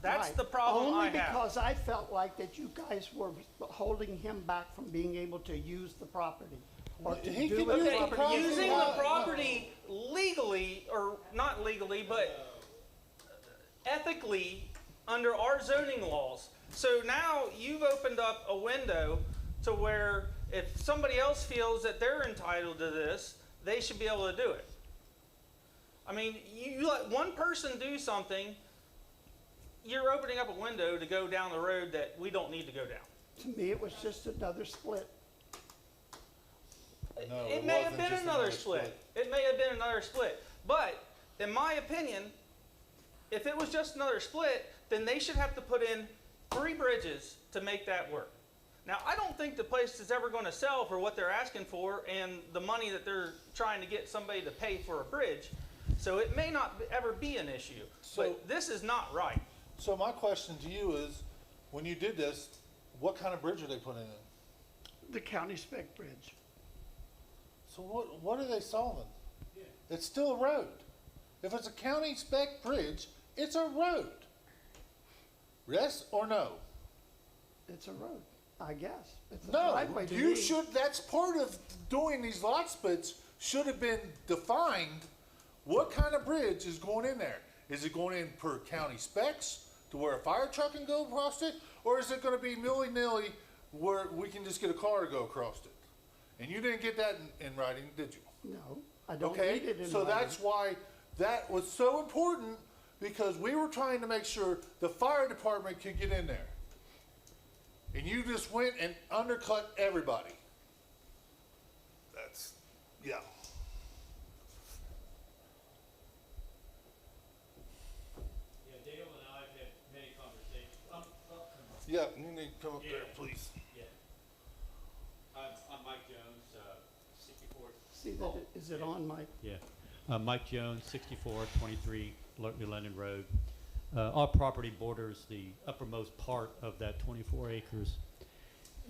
That's right. the problem I Only have. because I felt like that you guys were holding him back from being able to use the property. Or to He do can with use the the property. property. Using Why- the property legally, or not legally, but ethically under our zoning laws. So now you've opened up a window to where if somebody else feels that they're entitled to this, they should be able to do it. I mean, you let one person do something, you're opening up a window to go down the road that we don't need to go down. To me, it was just another split. No, It may have been another split. It may have been another split. But in my opinion, if it was just another split, then they should have to put in 3 bridges to make that work. Now, I don't think the place is ever going to sell for what they're asking for and the money that they're trying to get somebody to pay for a bridge. So it may not ever be an issue. So- But this is not right. So my question to you is, when you did this, what kind of bridge are they putting in? The county spec bridge. So what are they solving? It's still a road. If it's a county spec bridge, it's a road. Yes or no? It's a road, I guess. It's a No, driveway to you me. should, that's part of doing these lot splits, should have been defined. What kind of bridge is going in there? Is it going in per county specs to where a fire truck can go across it? Or is it gonna be willy-nilly where we can just get a car to go across it? And you didn't get that in writing, did you? No, I don't Okay, need it in so writing. that's why that was so important, because we were trying to make sure the fire department could get in there. And you just went and undercut everybody. That's, yeah. up there, please. I'm Mike Jones, 64. See that, is it on, Mike? Yeah. Mike Jones, 6423 New London Road. Our property borders the uppermost part of that 24 acres.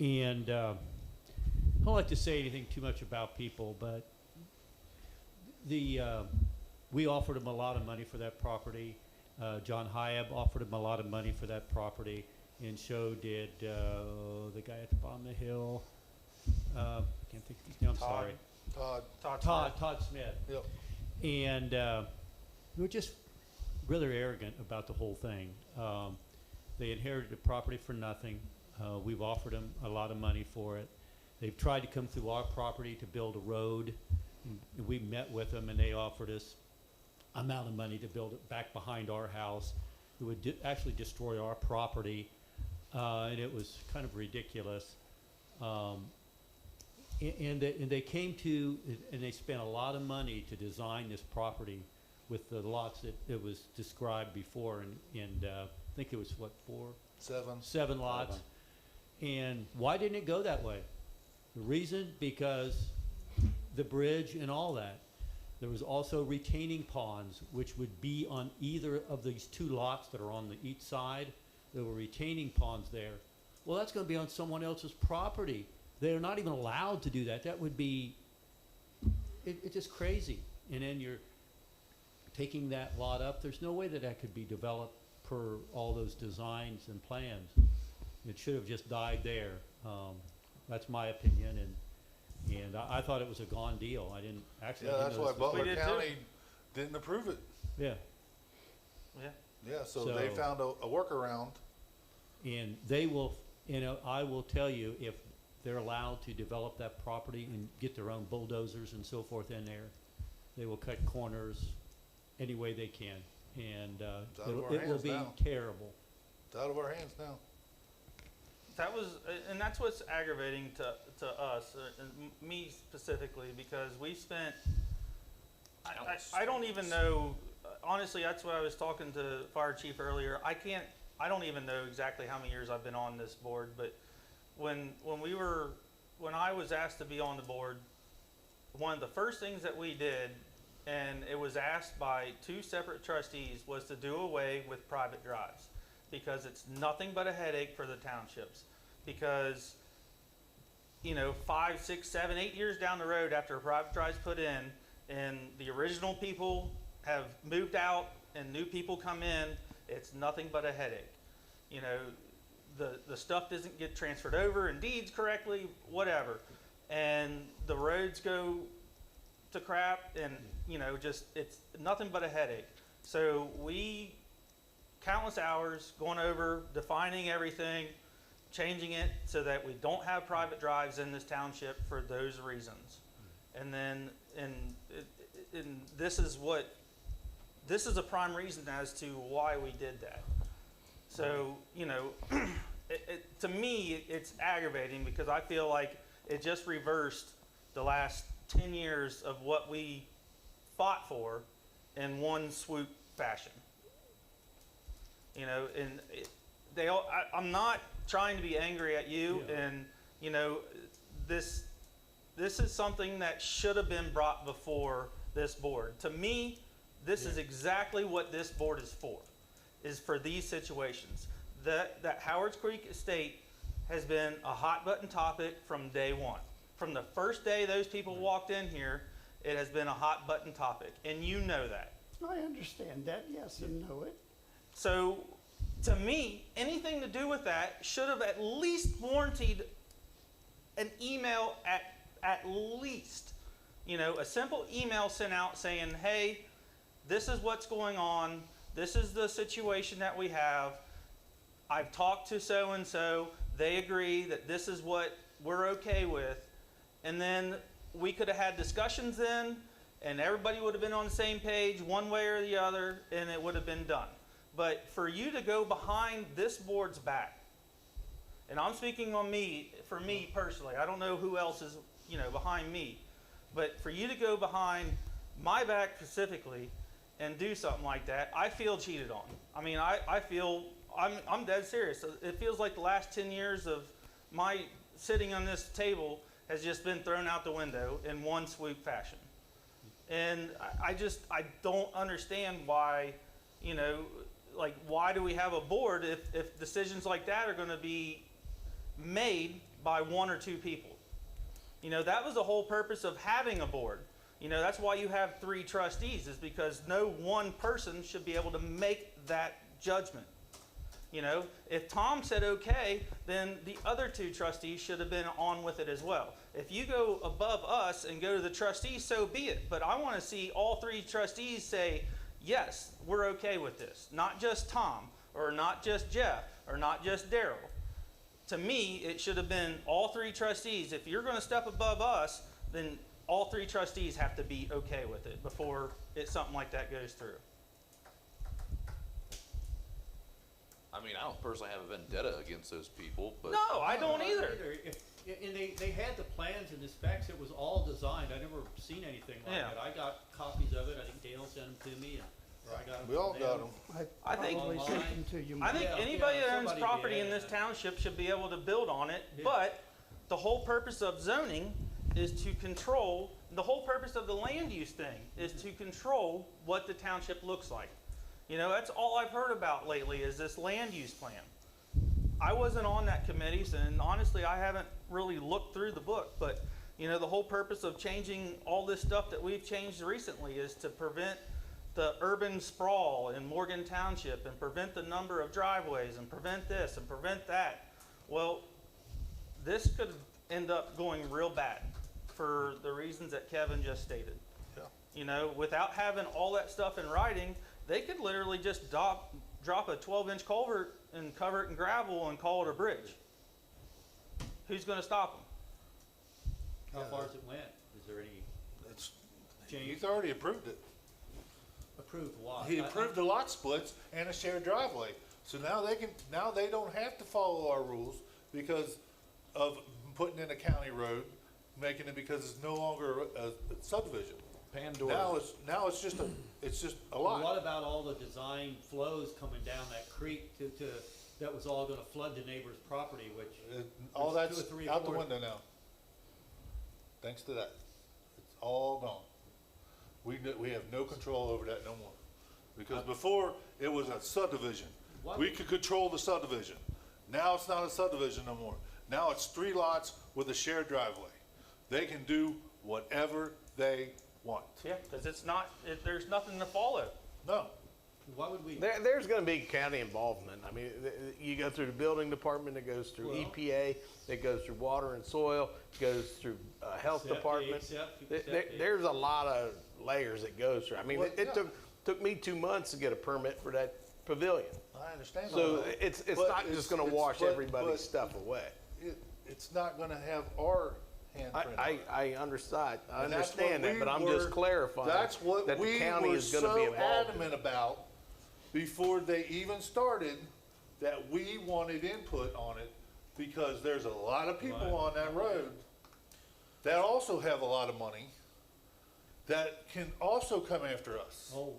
And I don't like to say anything too much about people, but we offered them a lot of money for that property. John Hyab offered him a lot of money for that property, and so did the guy at the bottom of the hill. Can't think of his name. I'm sorry. Todd. Smith. Yep. And they were just really arrogant about the whole thing. They inherited the property for nothing. We've offered them a lot of money for it. They've tried to come through our property to build a road. And we met with them, and they offered us amount of money to build it back behind our house. It would actually destroy our property, and it was kind of ridiculous. And they came to, and they spent a lot of money to design this property with the lots that it was described before, and I think it was what, 7 lots. And why didn't it go that way? The reason, because the bridge and all that. There was also retaining ponds, which would be on either of these 2 lots that are on the each side. There were retaining ponds there. Well, that's going to be on someone else's property. They're not even allowed to do that. That would be, it's just crazy. And then you're taking that lot up. There's no way that that could be developed per all those designs and plans. It should have just died there. That's my opinion, and I thought it was a gone deal. I didn't actually. Yeah, that's why Butler did County didn't approve it. Yeah. Yeah. Yeah, so they found a workaround. And they will, I will tell you, if they're allowed to develop that property and get their own bulldozers and so forth in there, they will cut corners any way they can, and it will be terrible. It's out of our hands now. That was, and that's what's aggravating to us, and me specifically, because we spent, I don't even know, honestly, that's what I was talking to Fire Chief earlier. I don't even know exactly how many years I've been on this board, but when I was asked to be on the board, one of the first things that we did, and it was asked by 2 separate trustees, was to do away with private drives, because it's nothing but a headache for the townships. Because, 5, 6, 7, 8 years down the road after a private drive's put in, and the original people have moved out and new people come in, it's nothing but a headache. The stuff doesn't get transferred over in deeds correctly, whatever. And the roads go to crap, and, it's nothing but a headache. So countless hours going over, defining everything, changing it so that we don't have private drives in this township for those reasons. And then, and this is a prime reason as to why we did that. So, to me, it's aggravating, because I feel like it just reversed the last 10 years of what we fought for in one swoop fashion. And I'm not trying to be angry at you, and this is something that should have been brought before this board. To me, this is exactly what this board is for these situations. That Howards Creek Estate has been a hot button topic from day one. From the first day those people walked in here, it has been a hot button topic, and you know that. I understand that, yes, and know it. So, to me, anything to do with that should have at least warranted an email at least. A simple email sent out saying, hey, this is what's going on. This is the situation that we have. I've talked to so-and-so. They agree that this is what we're okay with. And then we could have had discussions then, and everybody would have been on the same page one way or the other, and it would have been done. But for you to go behind this board's back, and I'm speaking on for me personally, I don't know who else is, behind me, but for you to go behind my back specifically and do something like that, I feel cheated on. I mean, I feel I'm dead serious. It feels like the last 10 years of my sitting on this table has just been thrown out the window in one swoop fashion. And I don't understand why, you know, like, why do we have a board if decisions like that are going to be made by one or two people? You know, that was the whole purpose of having a board. You know, that's why you have 3 trustees, is because no one person should be able to make that judgment. You know, if Tom said okay, then the other 2 trustees should have been on with it as well. If you go above us and go to the trustees, so be it. But I want to see all 3 trustees say, yes, we're okay with this. Not just Tom, or not just Jeff, or not just Daryl. To me, it should have been all 3 trustees. If you're going to step above us, then all 3 trustees have to be okay with it before something like that goes through. I mean, I don't personally have a vendetta against those people, but. No, I don't either. And they had the plans and the specs, it was all designed, I never seen anything like Yeah. it. I got copies of it, I think Dale sent them to me, and, or I got them We all from got them. them. I think- Probably sent them to you. I think Yeah, anybody yeah, that owns somebody property did, in this yeah. township should be able to build on it, Yeah. but the whole purpose of zoning is to control, the whole purpose of the land use thing is to control what the township looks like. You know, that's all I've heard about lately is this land use plan. I wasn't on that committee, and honestly, I haven't really looked through the book, but, you know, the whole purpose of changing all this stuff that we've changed recently is to prevent the urban sprawl in Morgan Township and prevent the number of driveways and prevent this and prevent that. Well, this could end up going real bad for the reasons that Kevin just stated. Yeah. You know, without having all that stuff in writing, they could literally just drop a 12-inch culvert and cover it in gravel and call it a bridge. Who's going to stop them? How far's it went? Is there any It's, change? he's already approved it. Approved what? He approved the lot splits and a shared driveway. So now they don't have to follow our rules because of putting in a county road, making it because it's no longer a subdivision. Pandora. Now it's just a lot. What about all the design flows coming down that creek that was all gonna flood the neighbor's property, which, All There's that's 2 or 3 or out the 4. window now. Thanks to that. It's all gone. We have no control over that no more. Because before, it was a subdivision. Why We would- could control the subdivision. Now it's not a subdivision no more. Now it's 3 lots with a shared driveway. They can do whatever they want. Yeah, because there's nothing to follow. No. why would we? There's gonna be county involvement. I mean, you go through the building department, it goes through Well- EPA, it goes through water and soil, it goes through, health Septic, department. septic. There's a lot of layers it goes through. I mean, Well, it yeah. took me 2 months to get a permit for that pavilion. I understand all So that. it's But not just gonna wash but- everybody's but stuff away. It's not gonna have our handprint on it. I understand. I And that's what understand that, we but I'm were- just clarifying That's what that the we county were is gonna be so involved. adamant about before they even started, that we wanted input on it, because there's a lot of people Right. on that road that also have a lot of money that can also come after us. Oh,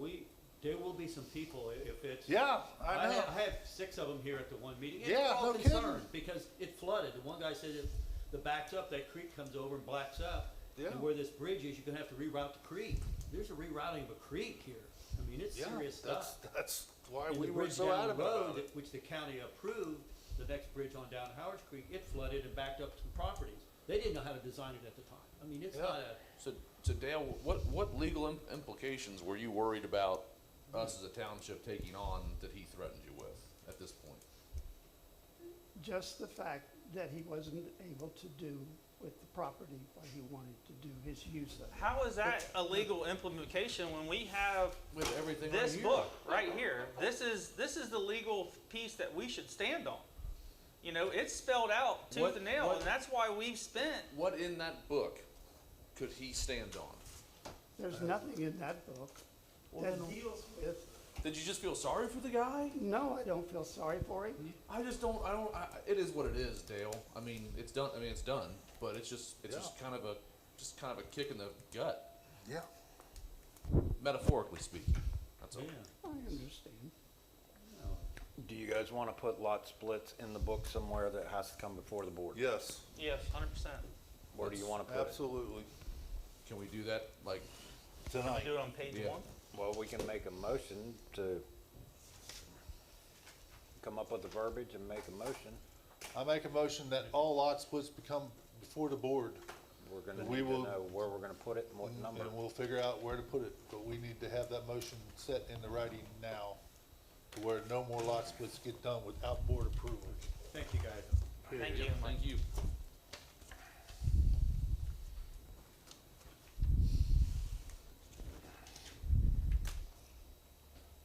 there will be some people if it's. Yeah, I know. I had 6 of them here at the one meeting. And Yeah, they're all no kidding. concerned because it flooded. The one guy said if the backs up, that creek comes over and blacks up. Yeah. And where this bridge is, you're gonna have to reroute the creek. There's a rerouting of a creek here. I mean, it's Yeah, serious stuff. that's why And we the were bridge so down the adamant about road, it. which the county approved, the next bridge on down Howard's Creek, it flooded and backed up some properties. They didn't know how to design it at the time. I mean, it's Yeah. not a, So Dale, what legal implications were you worried about us as a township taking on that he threatened you with at this point? Just the fact that he wasn't able to do with the property what he wanted to do, his use of it. How is that a legal implementation when we have With everything this book right here? This is the legal piece that we should stand on. You know, it's spelled out tooth and nail, and that's why we've spent. What in that book could he stand on? There's nothing in that book that deals with, Did you just feel sorry for the guy? no, I don't feel sorry for him. I just don't. It is what it is, Dale. I mean, it's done. I mean, it's done. But it's just kind of a kick in the gut, Yeah. metaphorically speaking. That's all. yeah. I understand. No. Do you guys wanna put lot splits in the book somewhere that has to come before the board? Yes, Yes, 100%. Where do you wanna put it? absolutely. Can we do that, like, Can we Tonight. do it on page Yeah. 1? Well, we can make a motion to come up with the verbiage and make a motion. I make a motion that all lot splits become before the board. We're gonna We need to will- know where we're gonna put it and what number. And we'll figure out where to put it, but we need to have that motion set in the writing now, to where no more lot splits get done without board approval. Thank you, guys. Thank you. thank you.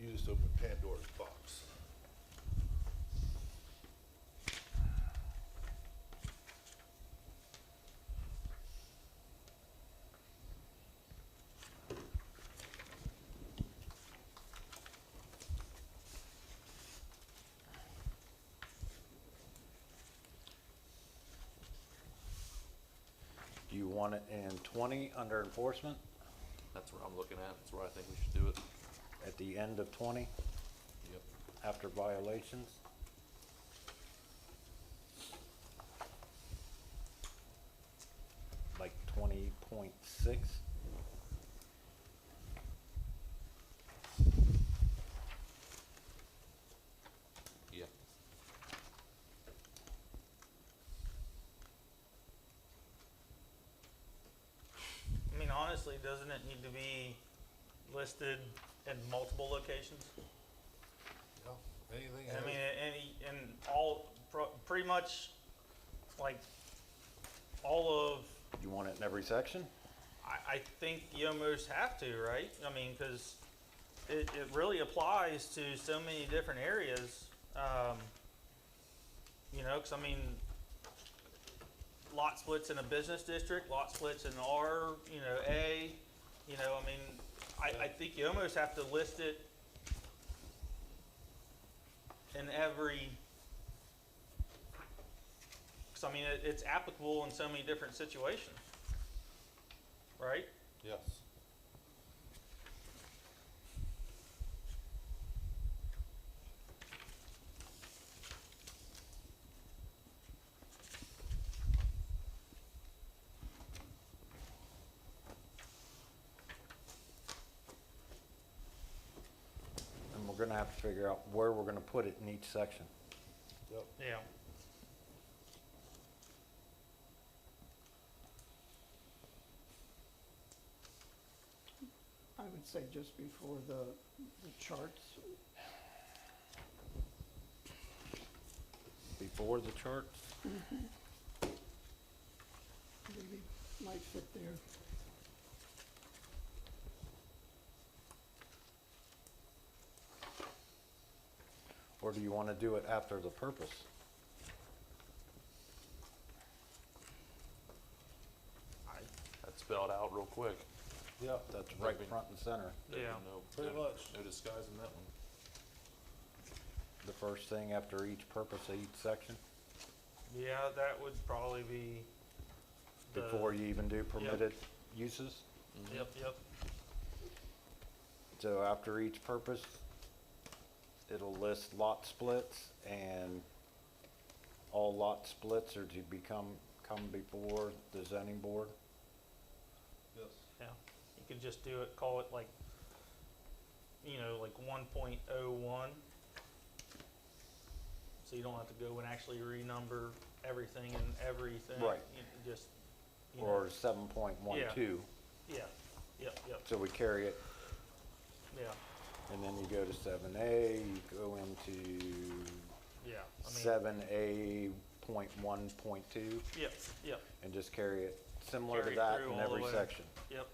You just opened Pandora's box. Do you want it in 20 under enforcement, That's where I'm looking at. That's where I think we should do it. at the end of 20, Yep. after violations? Like 20.6? Yeah. I mean, honestly, doesn't it need to be listed in multiple locations? Anything I has, mean, in all, pretty much, like, all of, You want it in every section? I think you almost have to, right? I mean, because it really applies to so many different areas. You know, because I mean, lot splits in a business district, lot splits in R, you know, A, you know, I mean, I think you almost have to list it in every, because I mean, it's applicable in so many different situations, right? yes. And we're gonna have to figure out where we're gonna put it in each section. Yep. Yeah. I would say just before the charts. Before the charts? Maybe might fit there. Or do you wanna do it after the purpose? That's spelled out real quick. Yeah, That's right front and center. There'd be Yeah. no- Pretty no- much. No disguising that one. The first thing after each purpose of each section, Yeah, that would probably be the. before you even do permitted uses. Yep, yep. So after each purpose, it'll list lot splits, and all lot splits are to come before the zoning board. yes. Yeah, you could just do it, call it like, you know, like 1.01. So you don't have to go and actually renumber everything and everything. Right. You just, you know, Or 7.12, yeah, yep, yep, so we carry it, yeah, and then you go to 7A, you go into yeah. I mean, 7A.1.2, Yep, yep, and just carry it similar to Carry it that through in all the every way. section. yep.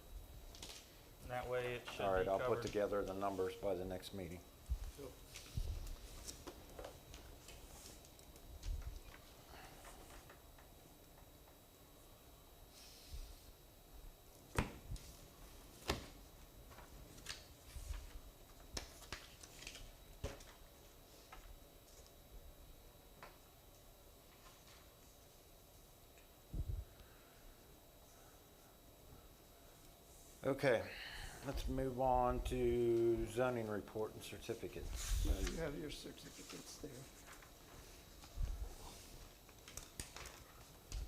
And that way it should be All right, I'll put covered. together the numbers by the next meeting. Okay, let's move on to zoning report and certificates. You have your certificates there.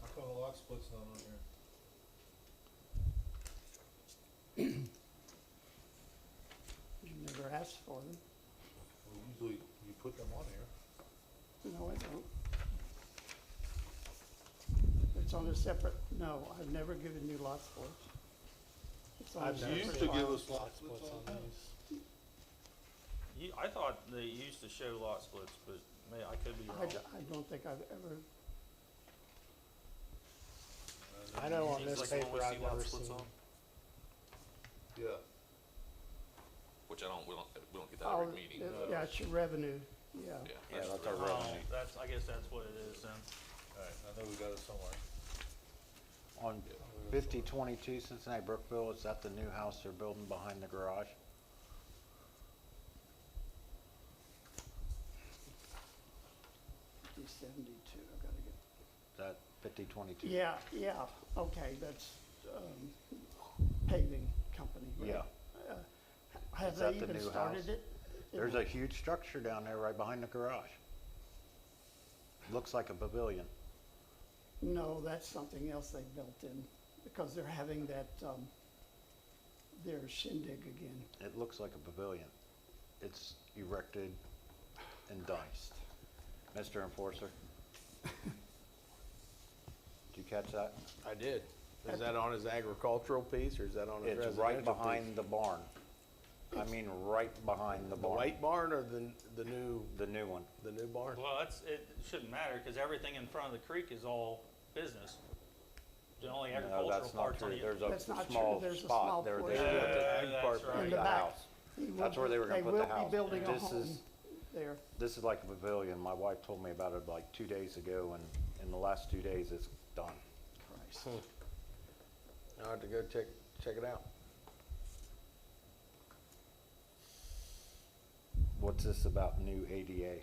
How come the lot split's not on here? You never asked for them. Well, usually you put them on here. No, I don't. It's on a separate, no, I've never given you lot splits. It's on a I've never You used separate to give file. us lot Lot splits splits on on these. these. I thought they used to show lot splits, but I could be wrong. I don't think I've ever, I know on Seems this like the one we paper, see I've lot never splits seen. on. Yeah. Which we don't get that oh, every meeting. yeah, it's your revenue, yeah. Yeah, Yeah, that's that's our Oh, revenue. I guess that's what it is then. Alright, I know we got it somewhere. On 5022 Cincinnati Brookville, is that the new house they're building behind the garage? D72, I gotta get. Is that 5022? Yeah, okay, that's, paving company, right? Yeah. Have Is they that the even new started house? it? There's a huge structure down there right behind the garage. Looks like a pavilion. No, that's something else they built in, because they're having that, their shindig again. It looks like a pavilion. It's erected and done. Mr. Enforcer? Did you catch that? I did. Is that on his agricultural piece or is that on his It's residential right piece? behind the barn. I mean, right behind the The barn. white barn or the new The new one. barn? Well, it shouldn't matter, cause everything in front of the creek is all business. The only No, agricultural that's not part's on true. the. There's That's a not true. small There's a spot small there. They portion. built the Yeah, ag that's part right. behind In the the back. house. He will That's where they were gonna put the They house. will be building a This home is- there. This is like a pavilion. My wife told me about it like 2 days ago, and in the last 2 days, it's done. Christ. I'll have to go check it out. What's this about new ADA?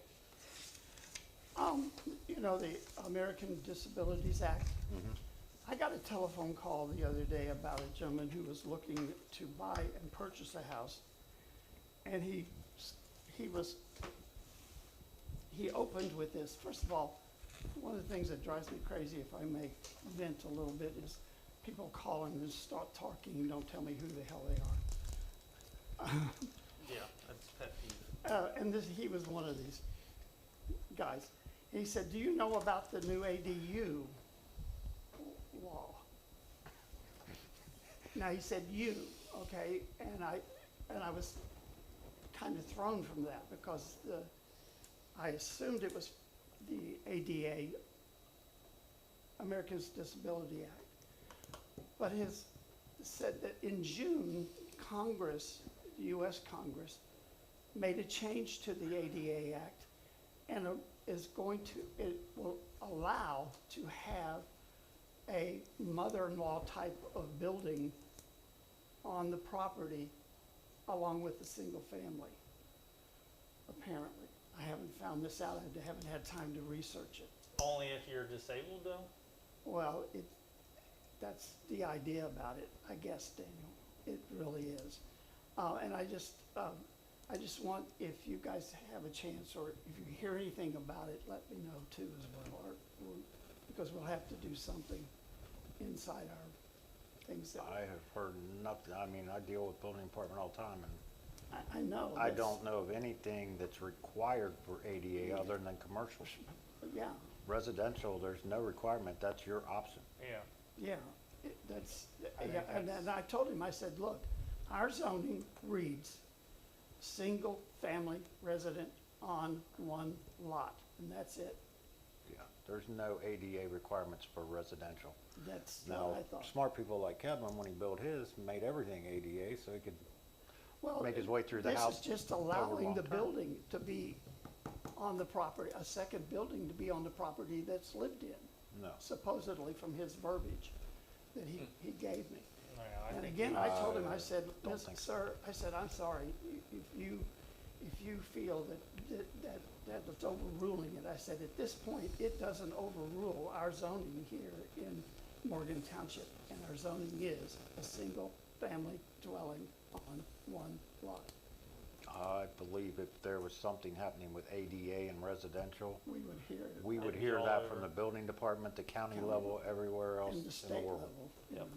You know, the American Disabilities Act. I got a telephone call the other day about a gentleman who was looking to buy and purchase a house. And he opened with this. First of all, one of the things that drives me crazy, if I may vent a little bit, is people calling and start talking and don't tell me who the hell they are. Yeah, that's pet peeve. And he was one of these guys. He said, "Do you know about the new ADU law?" Now he said "you," okay, and I was kind of thrown from that because I assumed it was the ADA, Americans Disability Act. But said that in June, Congress, the U.S. Congress, made a change to the ADA Act and it will allow to have a mother-in-law type of building on the property along with the single family, apparently. I haven't found this out. I haven't had time to research it. Only if you're disabled though? Well, that's the idea about it, I guess, Daniel. It really is. And I just want, if you guys have a chance, or if you hear anything about it, let me know too as well, because we'll have to do something inside our things that, I have heard nothing. I mean, I deal with building department all the time, and I know. I that's- don't know of anything that's required for ADA other than commercial. Yeah, Residential, there's no requirement. That's your option. Yeah. yeah, that's, I think yeah, and I told him, I said, look, our zoning reads, single family resident on one lot, and that's it. Yeah, there's no ADA requirements for residential. That's Now, what I thought. smart people like Kevin, when he built his, made everything ADA so he could Well, make his way through the house. This is just allowing long the term. building to be on the property, a second building to be on the property that's lived in, No. supposedly from his verbiage that he gave me. Yeah, I And think again, I told him, I I said, don't listen, think so. sir, I said, I'm sorry, if you feel that it's overruling it, I said, at this point, it doesn't overrule our zoning here in Morgan Township, and our zoning is a single family dwelling on one lot. I believe if there was something happening with ADA and residential, We would hear it. we would It'd be hear all that from over. the building department, the county level, everywhere else In in the the state world. level. Yep.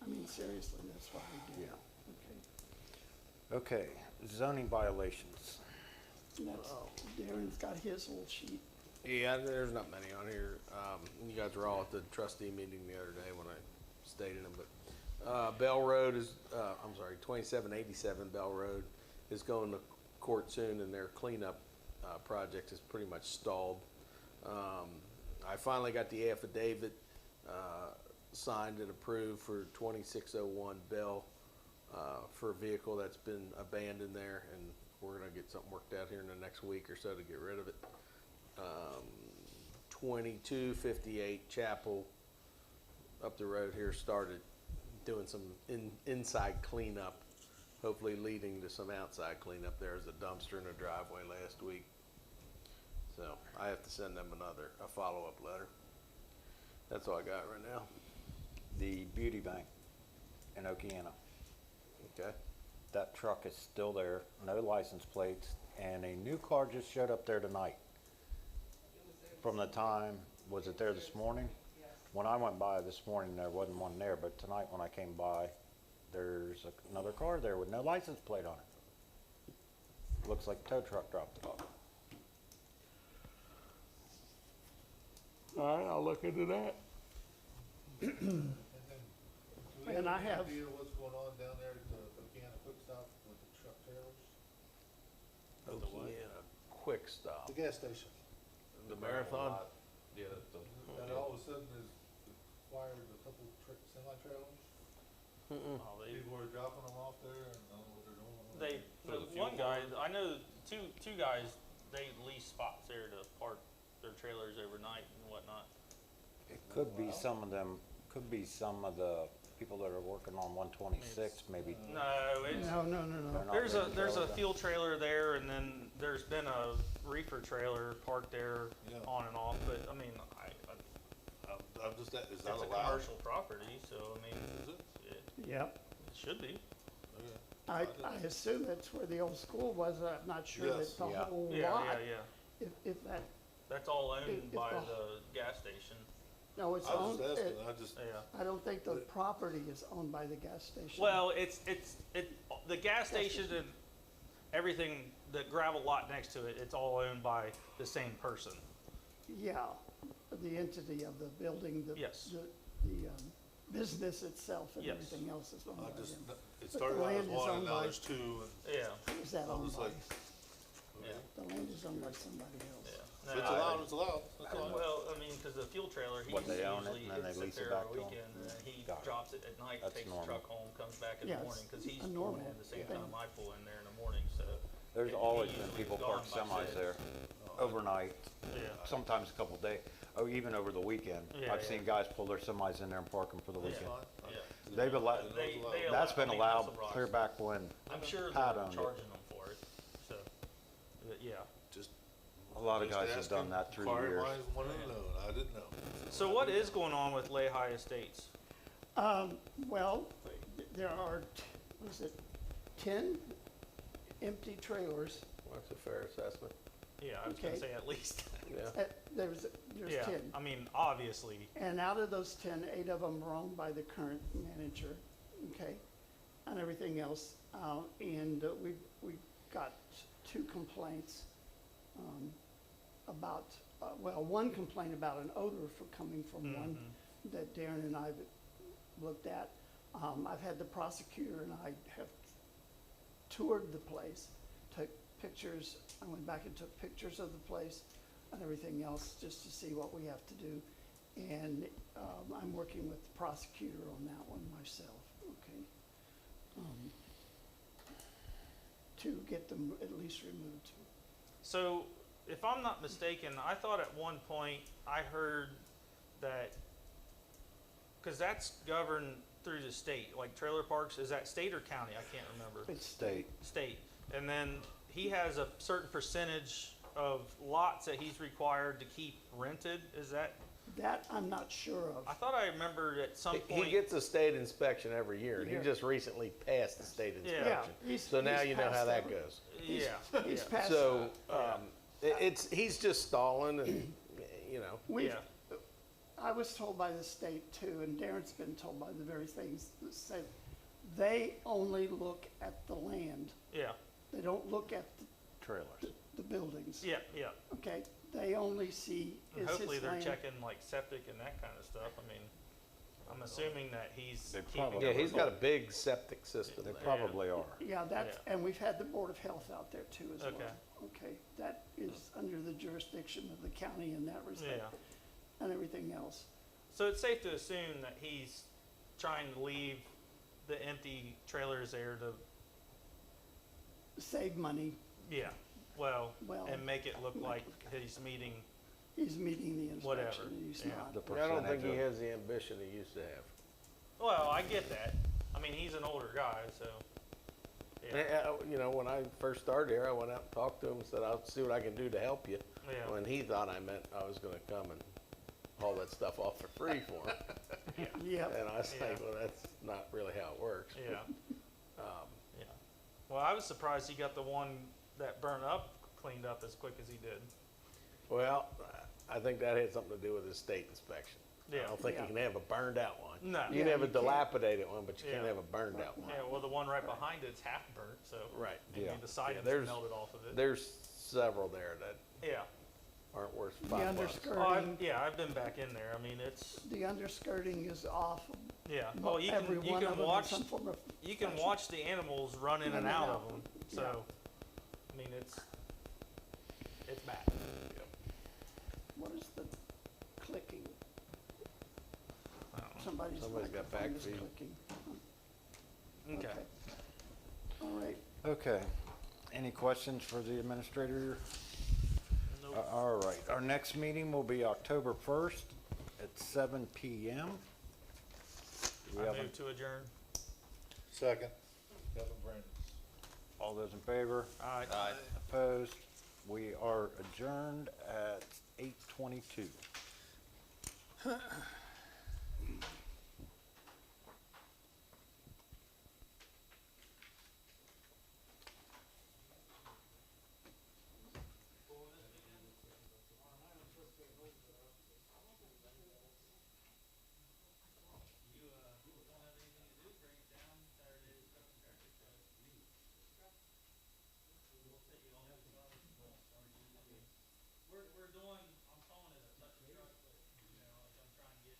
I mean, seriously, that's why we do Yeah. it. Okay. Okay, zoning violations. And that's, Darren's got his little sheet. Yeah, there's not many on here. You guys were all at the trustee meeting the other day when I stated them, but, Bell Road is, I'm sorry, 2787 Bell Road is going to court soon, and their cleanup, project is pretty much stalled. I finally got the affidavit, signed and approved for 2601 Bell, for a vehicle that's been abandoned there, and we're gonna get something worked out here in the next week or so to get rid of it. 2258 Chapel up the road here started doing some inside cleanup, hopefully leading to some outside cleanup. There was a dumpster in the driveway last week. So I have to send them a follow-up letter. That's all I got right now. The beauty bank in Okeana. Okay. That truck is still there, no license plates, and a new car just showed up there tonight. From the time, was it there this morning? When I went by this morning, there wasn't one there, but tonight when I came by, there's another car there with no license plate on it. Looks like a tow truck dropped it off. All right, I'll look into that. And then, do we And I any have- idea what's going on down there at the Okeana Quick Stop with the truck trailers? Okeana Quick Stop. The gas station. The marathon? Yeah, That all of a sudden has acquired a couple semi-trailers. Oh, People are dropping them off there and I don't know what they're doing. they, For the fuel one guy, I know two guys, they lease spots there to park their trailers overnight and whatnot. It could be some of them, could be some of the people that are working on 126, maybe. No, it's, No. they're not there's a renting trailers. fuel trailer there, and then there's been a reefer trailer parked there Yeah. on and off, but I mean, I'm just, is it's that a allowed? commercial property, so I mean, Is it? Yep. it should be. Okay. I assume that's where the old school was. I'm not sure Yes. that the Yeah. whole Yeah, lot. yeah. If that, That's all owned If by the- the gas station. no, it's I was owned, just asking, I just, Yeah. I don't think the property is owned by the gas station. Well, the gas station and everything, the gravel lot next to it, it's all owned by the same person. Yeah, the entity of the building, the Yes. business itself and Yes. everything else is owned I by just, them. it started out as land is one owned and now by- there's two and. Yeah, Who's that I'm owned just by? like, yeah, The land is owned by somebody else. yeah. If it's allowed, it's allowed. That's all. Well, I mean, cause the fuel trailer, he What, they own it, usually and then they sits lease it there back on a to 'em? weekend, and then he Got it. drops it at night, That's takes the normal. truck home, comes back in Yeah, the it's morning, cause he's a pulling normal in the same thing. time I pull in there in the morning, so. There's he always been usually people is park gone by semis 6. there overnight, Yeah, sometimes a couple days, oh, even over the weekend. Yeah, I've yeah. seen guys pull their semis in there and park them for the Yeah. weekend. yeah. They've allowed, They that's been I mean, allowed Russell Ross. clear back when I'm sure Pat they're owned it. charging them for it, so, but yeah. Just, a lot of just guys have done asking, that through the inquiring years. minds wanted to know, I didn't know. So what is going on with Lehigh Estates? Well, there are, was it 10 empty trailers? That's a fair assessment. Yeah, I was gonna Okay. say at least. Yeah. There's Yeah, 10. I mean, obviously, And out of those 10, 8 of them are owned by the current manager, okay? And everything else, and we got 2 complaints about, well, one complaint about an odor coming from one that Darren and I looked at. I've had the prosecutor and I have toured the place, took pictures, I went back and took pictures of the place and everything else, just to see what we have to do. And I'm working with the prosecutor on that one myself, okay? To get them at least removed. so if I'm not mistaken, I thought at one point I heard that, cause that's governed through the state, like trailer parks, is that state or county? I can't remember. It's State. State. And then he has a certain percentage of lots that he's required to keep rented, is that? That I'm not sure I of. thought I remembered at some point. He gets a state inspection every year, and he Yeah. just recently passed the state Yeah. inspection. he's- So now he's you know how passed that that. goes. Yeah. He's yeah. passed. So, he's just stalling and, you know. We've, Yeah. I was told by the state too, and Darren's been told by the very things that said, they only look at the land. Yeah. They don't look at Trailers. the buildings. Yeah. Yeah. Okay, they only see And is hopefully his they're land. checking like septic and that kind of stuff. I mean, I'm assuming that he's They keeping. probably- Yeah, he's got a big septic system They there. probably are. Yeah, that's, Yeah. and we've had the Board of Health out there too as well. Okay. Okay, that is under the jurisdiction of the county in that respect. Yeah. And everything else. So it's safe to assume that he's trying to leave the empty trailers there to, Save money, yeah, well, Well, and make it look like he's meeting. he's meeting the Whatever, inspection, and he's yeah. not. The I don't think percentage he of- has the ambition he used to have. Well, I get that. I mean, he's an older guy, so. Yeah. You know, when I first started here, I went out and talked to him and said, I'll see what I can do to help you. Yeah. When he thought I meant I was gonna come and haul that stuff off for free for him. Yep, And I was Yeah. like, well, that's not really how it works. Yeah. Um, Yeah. Well, I was surprised he got the one that burned up cleaned up as quick as he did. Well, I think that had something to do with his state inspection. I Yeah. don't think you Yeah. can have a burned out one. No. You can Yeah, have a you can't. dilapidated one, but you can't Yeah. have a burned out one. Yeah. Well, the one right behind it's half burnt, so. Right. I mean, Yeah. the siding's there's- melted off of it. There's several there that Yeah. aren't worth the $5. underskirting, Yeah, I've been back in there. I mean, it's, the underskirting is off. yeah. Well, you can, Every you one of can them in watch, some form of you can fashion. watch the animals run in and out of them. So, Yeah. I mean, it's bad. What is the clicking? I don't know. Somebody's Somebody's got microphone back is feed. clicking. Okay. All right, Okay. Any questions for the administrator? Nope. All right. Our next meeting will be October 1st at 7 p.m. Do we I have move to adjourn. Second. Kevin Brandon. all those in favor? Aye. Opposed? We are adjourned at 8:22. We're doing, I'm calling it a touch truck, but, you know, like I'm trying to get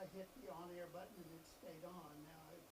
I hit the on-air button and it stayed